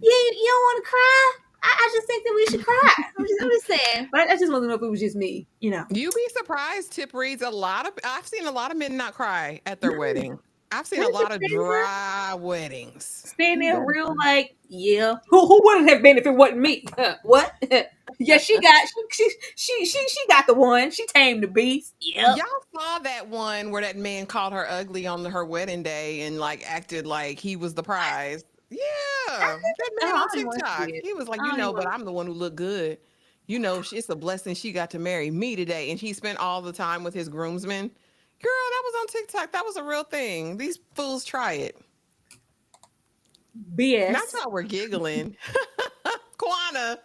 you don't want to cry. I just think that we should cry. I'm just saying. But I just want to know if it was just me, You'd be surprised. Tip reads I've seen a lot of men not cry at their wedding. I've seen a lot of dry weddings. Stand there real like, yeah. Who would it have been if it wasn't me? What? Yeah, she got the one. She tamed the beast. Yeah. Y'all saw that one where that man called her ugly on her wedding day and like acted like he was the prize. Yeah, that man on TikTok. He was like, but I'm the one who looked good. It's a blessing she got to marry me today. And he spent all the time with his groomsmen. Girl, that was on TikTok. That was a real thing. These fools try it. BS. That's how we're giggling. Kwana,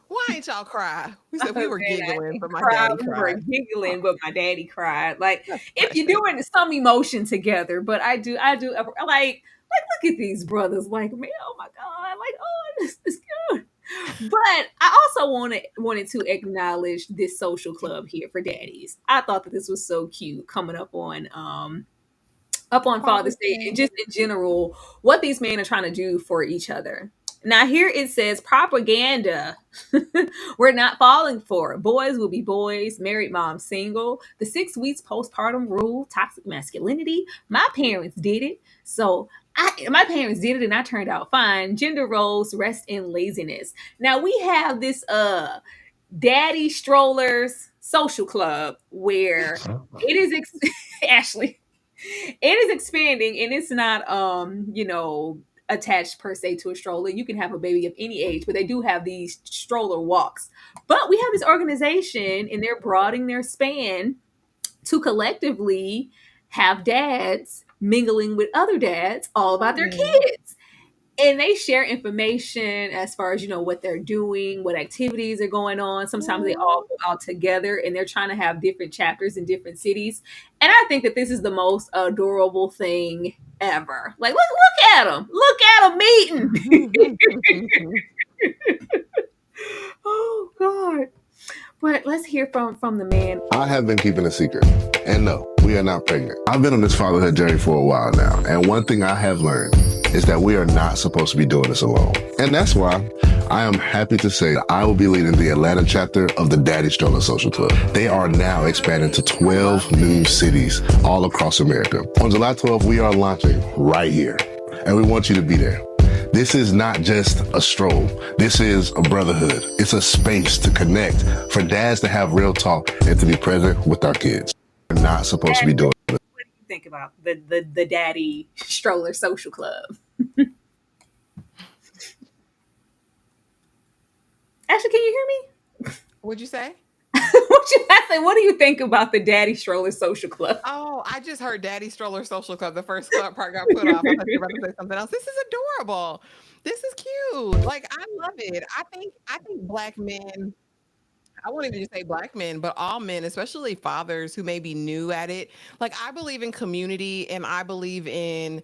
why ain't y'all cry? We said we were giggling, but my daddy cried. We were giggling, but my daddy cried. Like, if you're doing some emotion together, but I do like look at these brothers, like, man, oh my God, like, oh, this is good. But I also wanted to acknowledge this social club here for daddies. I thought that this was so cute, coming up on Father's Day, and just in general, what these men are trying to do for each other. Now here it says propaganda. We're not falling for it. Boys will be boys, married mom single, the 6 weeks postpartum rule, toxic masculinity. My parents did it. So my parents did it and I turned out fine. Gender roles rest in laziness. Now we have this daddy strollers social club where it is Ashley, it is expanding, and it's not attached per se to a stroller. You can have a baby of any age, but they do have these stroller walks. But we have this organization, and they're broadening their span to collectively have dads mingling with other dads all about their kids. And they share information as far as, what they're doing, what activities are going on. Sometimes they all go out together, and they're trying to have different chapters in different cities. And I think that this is the most adorable thing ever. Like, look at them. Look at them meeting. Oh, God. But let's hear from the man. I have been keeping a secret. And no, we are not pregnant. I've been on this fatherhood journey for a while now. And one thing I have learned is that we are not supposed to be doing this alone. And that's why I am happy to say that I will be leading the Atlanta chapter of the Daddy Stroller Social Club. They are now expanding to 12 new cities all across America. On July 12th, we are launching right here, and we want you to be there. This is not just a stroll. This is a brotherhood. It's a space to connect, for dads to have real talk and to be present with our kids. We're not supposed to be doing it. What do you think about the Daddy Stroller Social Club? Ashley, can you hear me? What'd you say? What do you think about the Daddy Stroller Social Club? Oh, I just heard Daddy Stroller Social Club. The first part got put off. I thought you were about to say something else. This is adorable. This is cute. Like, I love it. I think black men, I won't even just say black men, but all men, especially fathers who may be new at it. Like, I believe in community, and I believe in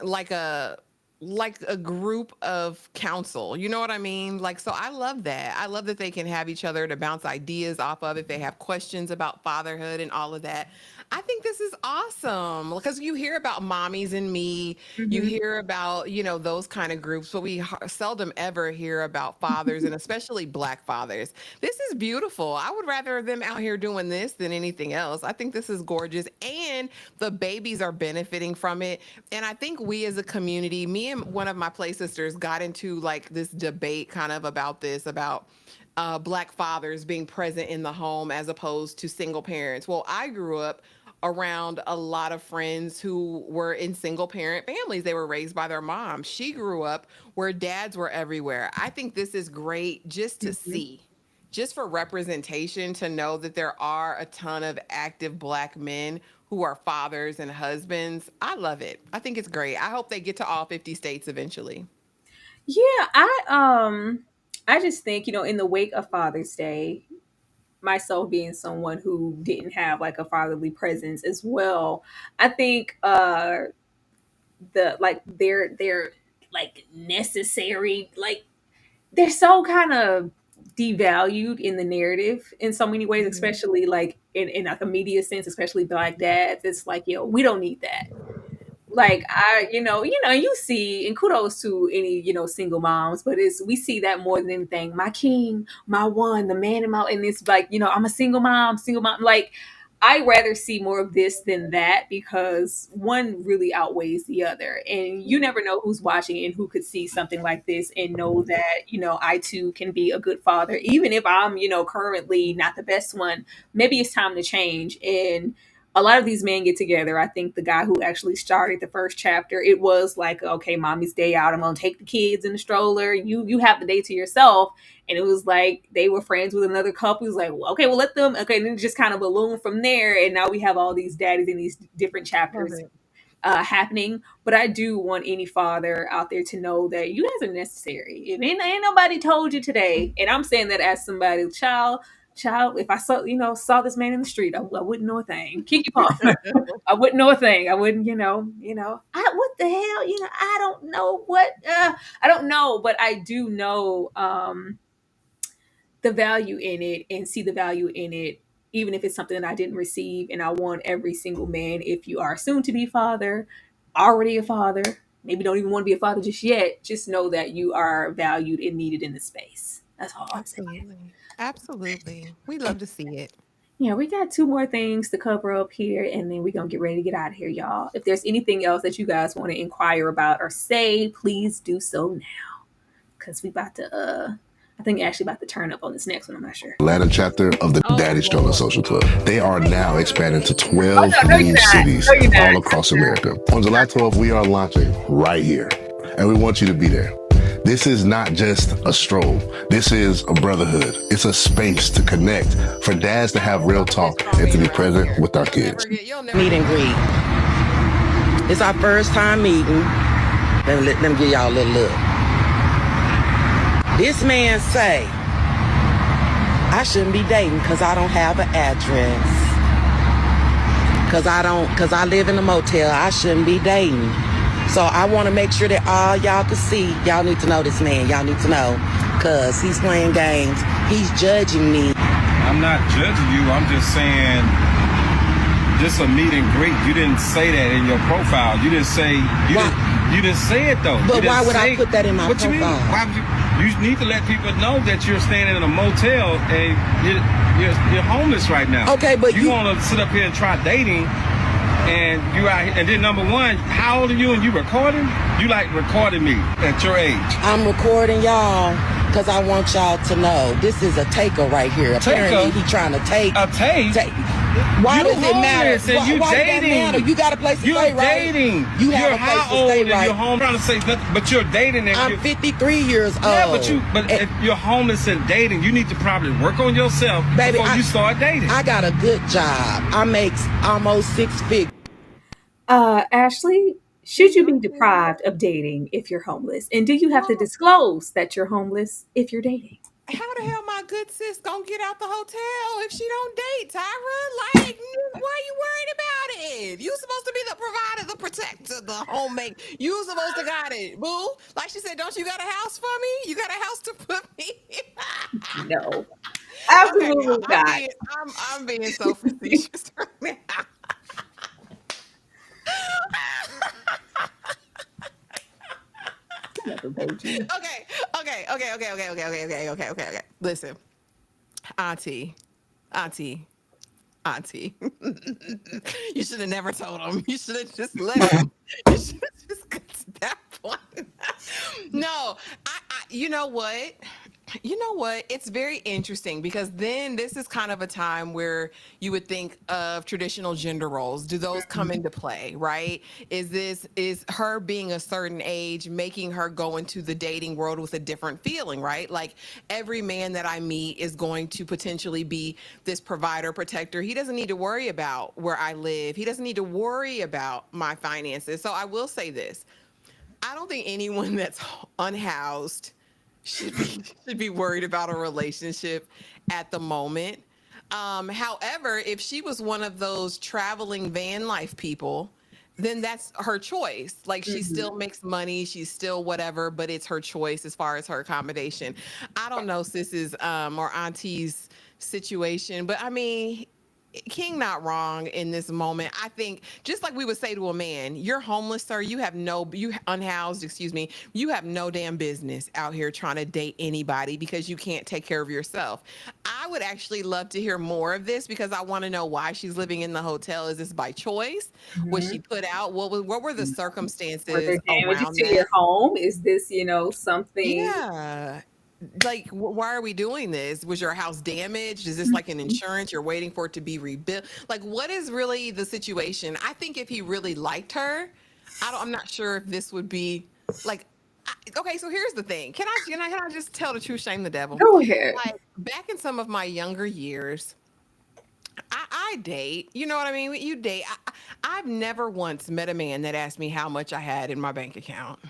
like a group of counsel. You know what I mean? Like, so I love that. I love that they can have each other to bounce ideas off of if they have questions about fatherhood and all of that. I think this is awesome because you hear about Mommies and Me, you hear about, those kind of groups, but we seldom ever hear about fathers and especially black fathers. This is beautiful. I would rather them out here doing this than anything else. I think this is gorgeous, and the babies are benefiting from it. And I think we as a community, me and one of my play sisters got into like this debate kind of about this, about black fathers being present in the home as opposed to single parents. Well, I grew up around a lot of friends who were in single parent families. They were raised by their mom. She grew up where dads were everywhere. I think this is great just to see, just for representation, to know that there are a ton of active black men who are fathers and husbands. I love it. I think it's great. I hope they get to all 50 states eventually. Yeah, I just think, in the wake of Father's Day, myself being someone who didn't have like a fatherly presence as well, I think they're like necessary, like they're so kind of devalued in the narrative in so many ways, especially like in like a media sense, especially black dads. It's like, we don't need that. Like you see, and kudos to any, single moms, but we see that more than anything. My king, my one, the man in my, and it's like, I'm a single mom. Like, I rather see more of this than that, because one really outweighs the other, and you never know who's watching and who could see something like this and know that, I too can be a good father, even if I'm, currently not the best one. Maybe it's time to change. And a lot of these men get together. I think the guy who actually started the first chapter, it was like, okay, mommy's day out. I'm going to take the kids in the stroller. You have the day to yourself. And it was like, they were friends with another couple. It was like, well, okay, well, let them. Okay. And then just kind of balloon from there. And now we have all these daddies in these different chapters happening. But I do want any father out there to know that you guys are necessary. If ain't nobody told you today, and I'm saying that as somebody, child, if I saw this man in the street, I wouldn't know a thing. Kick your paw. I wouldn't know a thing. I wouldn't, what the hell, I don't know I don't know, but I do know the value in it, and see the value in it, even if it's something that I didn't receive. And I want every single man, if you are soon to be father, already a father, maybe don't even want to be a father just yet, just know that you are valued and needed in the space. That's all I'm saying. Absolutely. We love to see it. Yeah, we got 2 more things to cover up here, and then we're going to get ready to get out of here, y'all. If there's anything else that you guys want to inquire about or say, please do so now. Because we about to, I think Ashley about to turn up on this next one. I'm not sure. Atlanta chapter of the Daddy Stroller Social Club. They are now expanding to 12 new cities all across America. On July 12th, we are launching right here, and we want you to be there. This is not just a stroll. This is a brotherhood. It's a space to connect, for dads to have real talk and to be present with our kids. Meet and greet. It's our first time meeting. Let them give y'all a little look. This man say, I shouldn't be dating because I don't have an address. Because I live in a motel. I shouldn't be dating. So I want to make sure that all y'all can see. Y'all need to know this man. Y'all need to know, because he's playing games. He's judging me. I'm not judging you. I'm just saying, just a meet and greet. You didn't say that in your profile. You didn't say, you didn't say it though. But why would I put that in my profile? Why would you You need to let people know that you're staying in a motel and you're homeless right now. Okay, but you want to sit up here and try dating, and you out here, and then number one, how old are you and you recording? You like recording me at your age. I'm recording y'all because I want y'all to know this is a taker right here. Apparently he trying to take a take. Why You does it matter? homeless and you why dating. does that matter? You got a place to You're stay, right? dating. You have You're a place how to old stay, and right? you're home. I'm trying to say nothing, but you're dating and I'm 53 years old. Yeah, but if you're homeless and dating, you need to probably work on yourself before you start dating. I got a good job. I make almost 6 figures. Ashley, should you be deprived of dating if you're homeless? And do you have to disclose that you're homeless if you're dating? How the hell my good sis gonna get out the hotel if she don't date, Tyra? Like, why are you worried about it? You supposed to be the provider, the protector, the homemade. You supposed to got it, boo. Like she said, don't you got a house for me? You got a house to put me in? No, absolutely not. I'm being so facetious right now. Okay. Listen, Auntie. You should have never told him. You should have just let him. You should have just got to that point. No, you know what? It's very interesting because then this is kind of a time where you would think of traditional gender roles. Do those come into play, right? Is her being a certain age making her go into the dating world with a different feeling, right? Like every man that I meet is going to potentially be this provider, protector. He doesn't need to worry about where I live. He doesn't need to worry about my finances. So I will say this. I don't think anyone that's unhoused should be worried about a relationship at the moment. However, if she was one of those traveling van life people, then that's her choice. Like she still makes money, she's still whatever, but it's her choice as far as her accommodation. I don't know sis's or auntie's situation, but I mean, King not wrong in this moment. I think just like we would say to a man, you're homeless, sir. You unhoused, excuse me. You have no damn business out here trying to date anybody because you can't take care of yourself. I would actually love to hear more of this because I want to know why she's living in the hotel. Is this by choice? Was she put out? What were the circumstances Were there damages around to that? your home? Is this, something? Yeah. Like, why are we doing this? Was your house damaged? Is this like an insurance? You're waiting for it to be rebuilt? Like, what is really the situation? I think if he really liked her, I'm not sure if this would be like. Okay, so here's the thing. Can I just tell the truth, shame the devil? Go ahead. Like back in some of my younger years, I date. You know what I mean? You date. I've never once met a man that asked me how much I had in my bank account,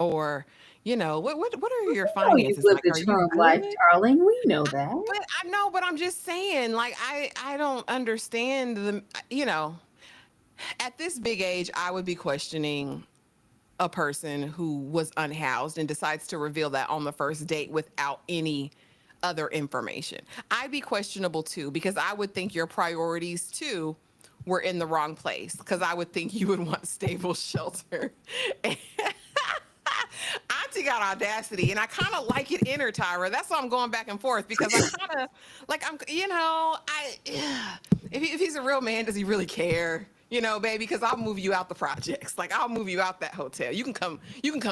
or what are your finances? You live Like, the are you term life, good? darling. We know that. But I know, but I'm just saying, like, I don't understand at this big age, I would be questioning a person who was unhoused and decides to reveal that on the first date without any other information. I'd be questionable too, because I would think your priorities too were in the wrong place, because I would think you would want stable shelter. Auntie got audacity, and I kind of like it in her, Tyra. That's why I'm going back and forth, because I kind of like if he's a real man, does he really care? Baby, because I'll move you out the projects. Like I'll move you out that hotel. You can come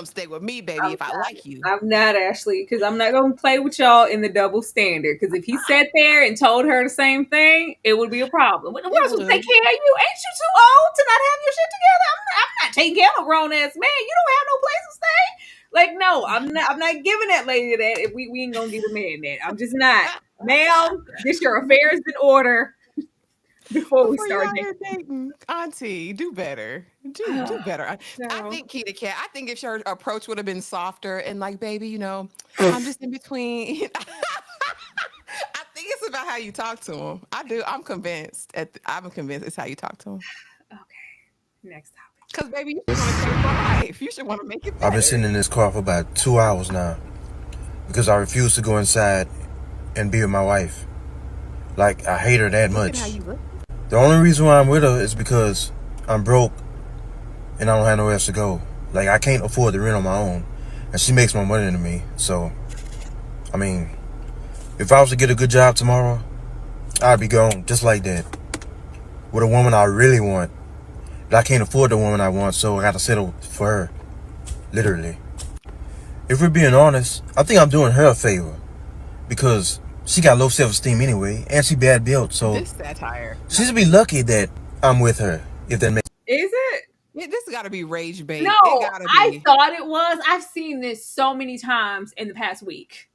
stay with me, baby, if I like you. I'm not, Ashley, because I'm not going to play with y'all in the double standard. Because if he sat there and told her the same thing, it would be a problem. What else would take care of you? Ain't you too old to not have your shit together? I'm not taking care of a grown ass man. You don't have no place to stay. Like, no, I'm not giving that lady that. If we ain't gonna give a man that. I'm just not. Ma'am, get your affairs in order before we start dating. Auntie, do better. Do better. I think Kita Cat. I think if her approach would have been softer and like, baby, I'm just in between. I think it's about how you talk to him. I do. I'm convinced. I'm convinced it's how you talk to him. Okay. Next topic. Because baby, you should want to save my life. You should want to make it better. I've been sitting in this car for about 2 hours now because I refuse to go inside and be with my wife. Like, I hate her that much. The only reason why I'm with her is because I'm broke and I don't have nowhere else to go. Like, I can't afford to rent on my own, and she makes more money than me. So I mean, if I was to get a good job tomorrow, I'd be gone just like that. With a woman I really want. But I can't afford the woman I want, so I gotta settle for her. Literally. If we're being honest, I think I'm doing her a favor. Because she got low self-esteem anyway, and she bad built, so This satire. she should be lucky that I'm with her, if that makes Is it? Yeah, this got to be rage bait. No, It gotta I be. thought it was. I've seen this so many times in the past week.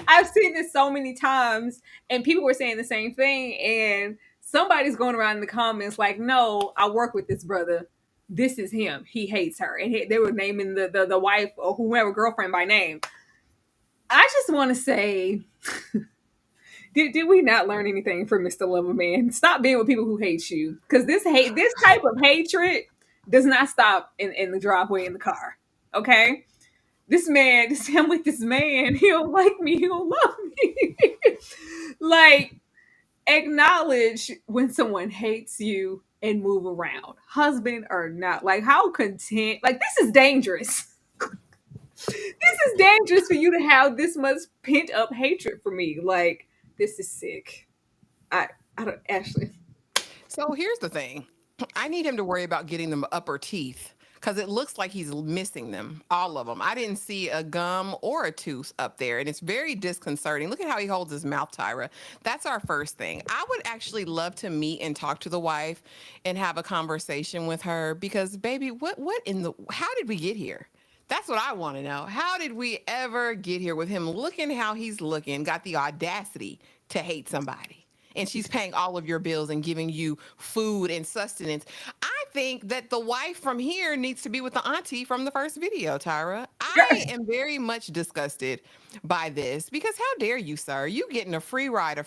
I've seen this so many times, and people were saying the same thing. And somebody's going around in the comments like, "No, I work with this brother. This is him. He hates her." And they were naming the wife or whoever girlfriend by name. I just want to say, did we not learn anything from Mr. Loverman? Stop being with people who hate you, because this type of hatred does not stop in the driveway in the car. Okay, I'm with this man. He don't like me. He don't love me. Like, acknowledge when someone hates you and move around, husband or not. Like, how content? Like, this is dangerous. This is dangerous for you to have this much pent up hatred for me. Like, this is sick. I don't, Ashley. So here's the thing. I need him to worry about getting them upper teeth because it looks like he's missing them, all of them. I didn't see a gum or a tooth up there, and it's very disconcerting. Look at how he holds his mouth, Tyra. That's our first thing. I would actually love to meet and talk to the wife and have a conversation with her because, baby, how did we get here? That's what I want to know. How did we ever get here with him looking how he's looking, got the audacity to hate somebody? And she's paying all of your bills and giving you food and sustenance. I think that the wife from here needs to be with the auntie from the first video, Tyra. I am very much disgusted by this because how dare you, sir? You getting a free ride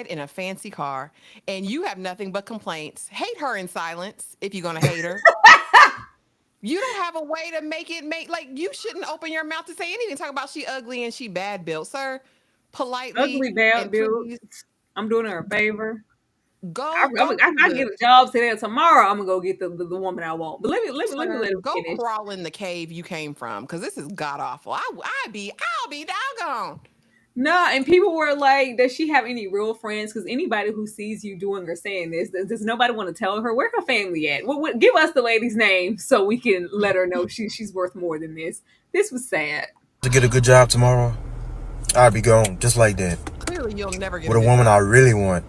in a fancy car, and you have nothing but complaints. Hate her in silence if you're going to hate her. You don't have a way to make like, you shouldn't open your mouth to say anything. Talk about she ugly and she bad built, sir. Politely. Ugly bad built. I'm doing her a favor. I get a job today or tomorrow. I'm gonna go get the woman I want. But let me let him go finish. Crawl in the cave you came from, because this is god awful. I'll be doggone. No, and people were like, does she have any real friends? Because anybody who sees you doing or saying this, does nobody want to tell her where her family at? Give us the lady's name so we can let her know she's worth more than this. This was sad. to get a good job tomorrow, I'd be gone just like that. Clearly, you'll never get with a woman I really want.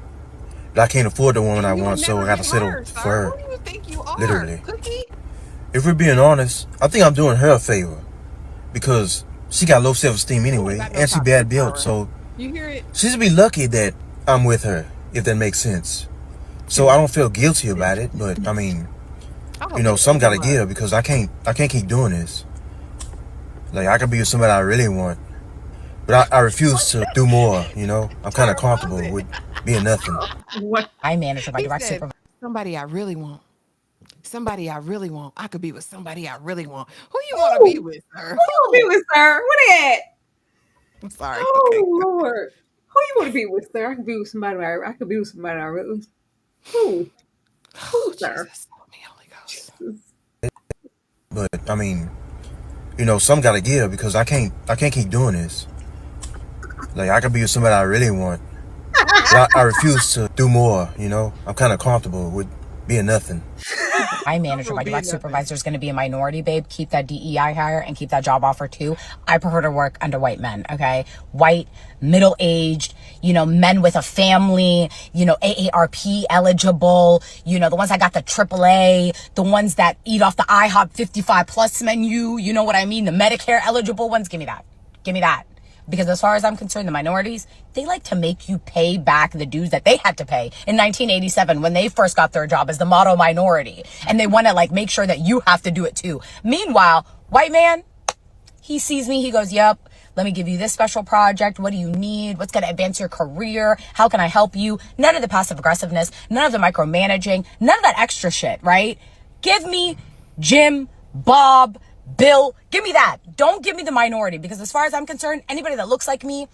But I can't afford the woman I want, so I gotta settle for her. Who do you think you are? Literally. Cookie? If we're being honest, I think I'm doing her a favor because she got low self-esteem anyway, and she bad built, so you hear it? she should be lucky that I'm with her, if that makes sense. So I don't feel guilty about it, but I mean, some gotta give because I can't keep doing this. Like, I could be with somebody I really want, but I refuse to do more. I'm kind of comfortable with being nothing. What? I manage my direct supervisor. Somebody I really want. Somebody I really want. I could be with somebody I really want. Who you want to be with, sir? Who you want to be with, sir? Where they at? I'm sorry. Oh, Okay. Lord. Who you want to be with, sir? I could be with somebody I really. Who, sir? Jesus, help me, Holy Ghost. But I mean, some gotta give because I can't keep doing this. Like, I could be with somebody I really want, but I refuse to do more. I'm kind of comfortable with being nothing. My manager, my direct supervisor is going to be a minority, babe. Keep that DEI hire and keep that job offer too. I prefer to work under white men, okay? White, middle-aged, men with a family, AARP eligible, the ones that got the AAA, the ones that eat off the IHOP 55 plus menu, you know what I mean? The Medicare eligible ones, give me that. Give me that. Because as far as I'm concerned, the minorities, they like to make you pay back the dues that they had to pay in 1987 when they first got their job as the model minority. And they want to make sure that you have to do it too. Meanwhile, white man, he sees me, he goes, yep, let me give you this special project. What do you need? What's going to advance your career? How can I help you? None of the passive aggressiveness, none of the micromanaging, none of that extra shit, right? Give me Jim, Bob, Bill, give me that. Don't give me the minority, because as far as I'm concerned, anybody that looks like me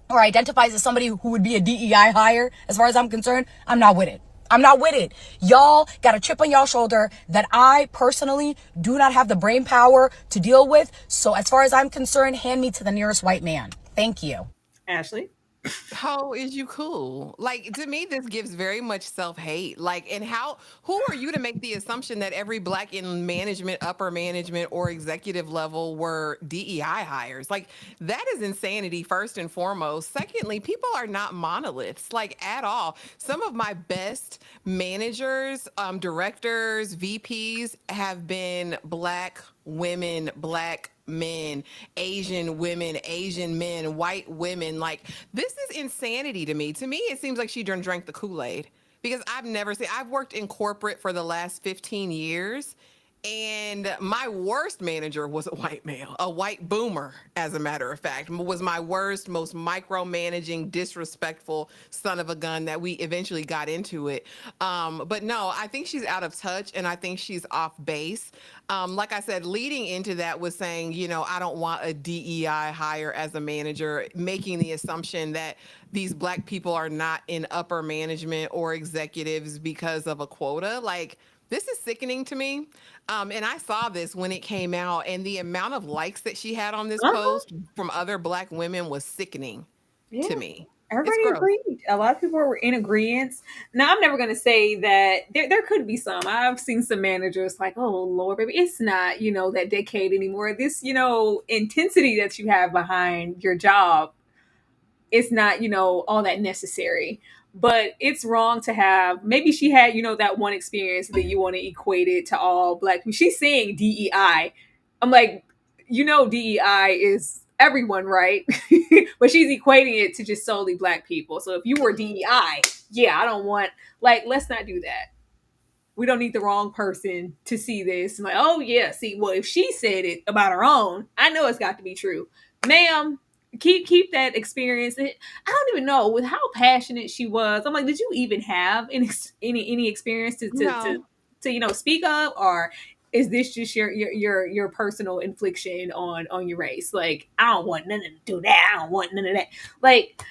or identifies as somebody who would be a DEI hire, as far as I'm concerned, I'm not with it. I'm not with it. Y'all got a chip on y'all shoulder that I personally do not have the brain power to deal with. So as far as I'm concerned, hand me to the nearest white man. Thank you. Ashley? How is you cool? Like, to me, this gives very much self-hate. Like, and who are you to make the assumption that every black in management, upper management, or executive level were DEI hires? Like, that is insanity, first and foremost. Secondly, people are not monoliths, like, at all. Some of my best managers, directors, VPs have been black women, black men, Asian women, Asian men, white women. Like, this is insanity to me. To me, it seems like she drank the Kool-Aid, because I've worked in corporate for the last 15 years. And my worst manager was a white male, a white boomer, as a matter of fact, was my worst, most micromanaging, disrespectful son of a gun that we eventually got into it. But no, I think she's out of touch, and I think she's off base. Like I said, leading into that was saying, I don't want a DEI hire as a manager, making the assumption that these black people are not in upper management or executives because of a quota. Like, this is sickening to me. And I saw this when it came out, and the amount of likes that she had on this post from other black women was sickening to me. Everybody It's gross. agreed. A lot of people were in agreement. Now, I'm never going to say that there could be some. I've seen some managers like, oh, Lord, baby, it's not, that decade anymore. This, intensity that you have behind your job, it's not, all that necessary. But it's wrong to have, maybe she had, that one experience that you want to equate it to all black people. She's saying DEI. I'm like, DEI is everyone, right? But she's equating it to just solely black people. So if you were DEI, I don't want, let's not do that. We don't need the wrong person to see this. I'm like, oh yeah, see, well, if she said it about her own, I know it's got to be true. Ma'am, keep that experience. I don't even know with how passionate she was. I'm like, did you even have any experience to speak up, or is this just your personal infliction on your race? Like, I don't want none to do that. I don't want none of that. Like,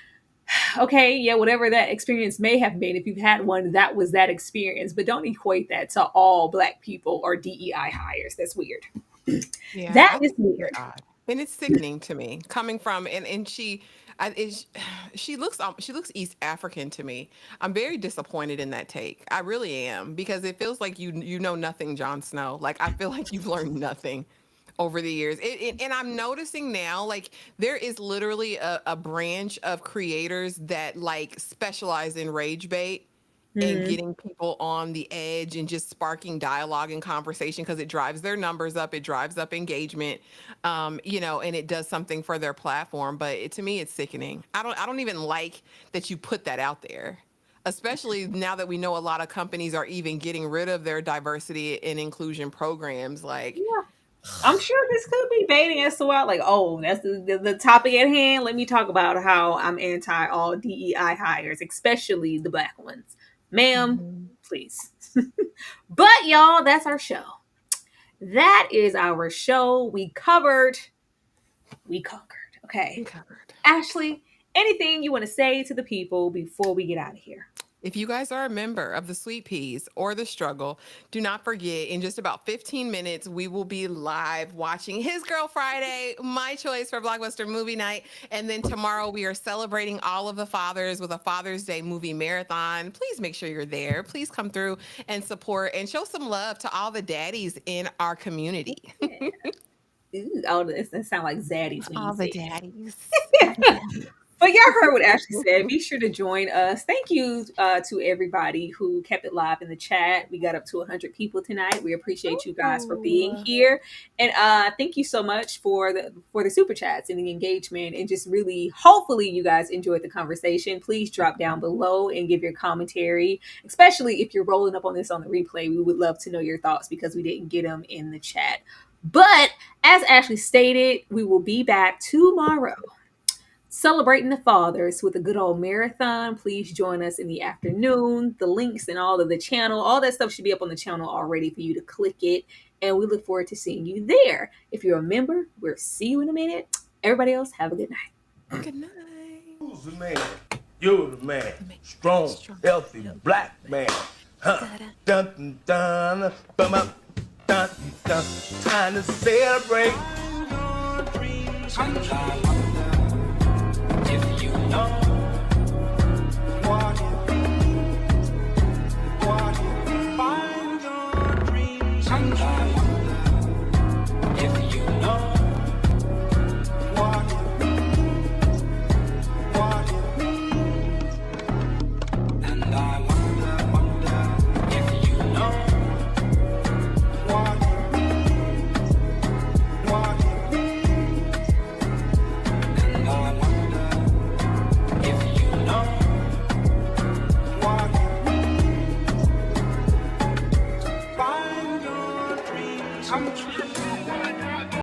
okay, yeah, whatever that experience may have been, if you've had one, that was that experience. But don't equate that to all black people or DEI hires. That's weird. Yeah, that is weird. Odd. And it's sickening to me, coming from and she looks East African to me. I'm very disappointed in that take. I really am, because it feels like you know nothing, Jon Snow. Like, I feel like you've learned nothing over the years. And I'm noticing now, like, there is literally a branch of creators that like specialize in rage bait and getting people on the edge and just sparking dialogue and conversation, because it drives their numbers up, it drives up engagement, and it does something for their platform. But to me, it's sickening. I don't even like that you put that out there, especially now that we know a lot of companies are even getting rid of their diversity and inclusion programs. Like, I'm sure this could be baiting us out. Like, oh, that's the topic at hand. Let me talk about how I'm anti all DEI hires, especially the black ones. Ma'am, please. But y'all, that's our show. That is our show. We conquered. Okay. We covered. Ashley, anything you want to say to the people before we get out of here? If you guys are a member of the Sweet Peas or the Struggle, do not forget, in just about 15 minutes, we will be live watching His Girl Friday, my choice for Blockbuster Movie Night. And then tomorrow we are celebrating all of the fathers with a Father's Day movie marathon. Please make sure you're there. Please come through and support and show some love to all the daddies in our community. Ooh, oh, that sounds like zaddies. All the daddies. But y'all heard what Ashley said. Be sure to join us. Thank you to everybody who kept it live in the chat. We got up to 100 people tonight. We appreciate you guys for being here. And thank you so much for the super chats and the engagement, and just really, hopefully you guys enjoyed the conversation. Please drop down below and give your commentary, especially if you're rolling up on this on the replay. We would love to know your thoughts, because we didn't get them in the chat. But as Ashley stated, we will be back tomorrow celebrating the fathers with a good old marathon. Please join us in the afternoon. The links and all of the channel, all that stuff should be up on the channel already for you to click it. And we look forward to seeing you there. If you're a member, we'll see you in a minute. Everybody else, have a good night. Good night. Who's the man? You're the man. Strong, healthy, black man. Huh? Dun dun dun, bum up, dun dun. Time to celebrate.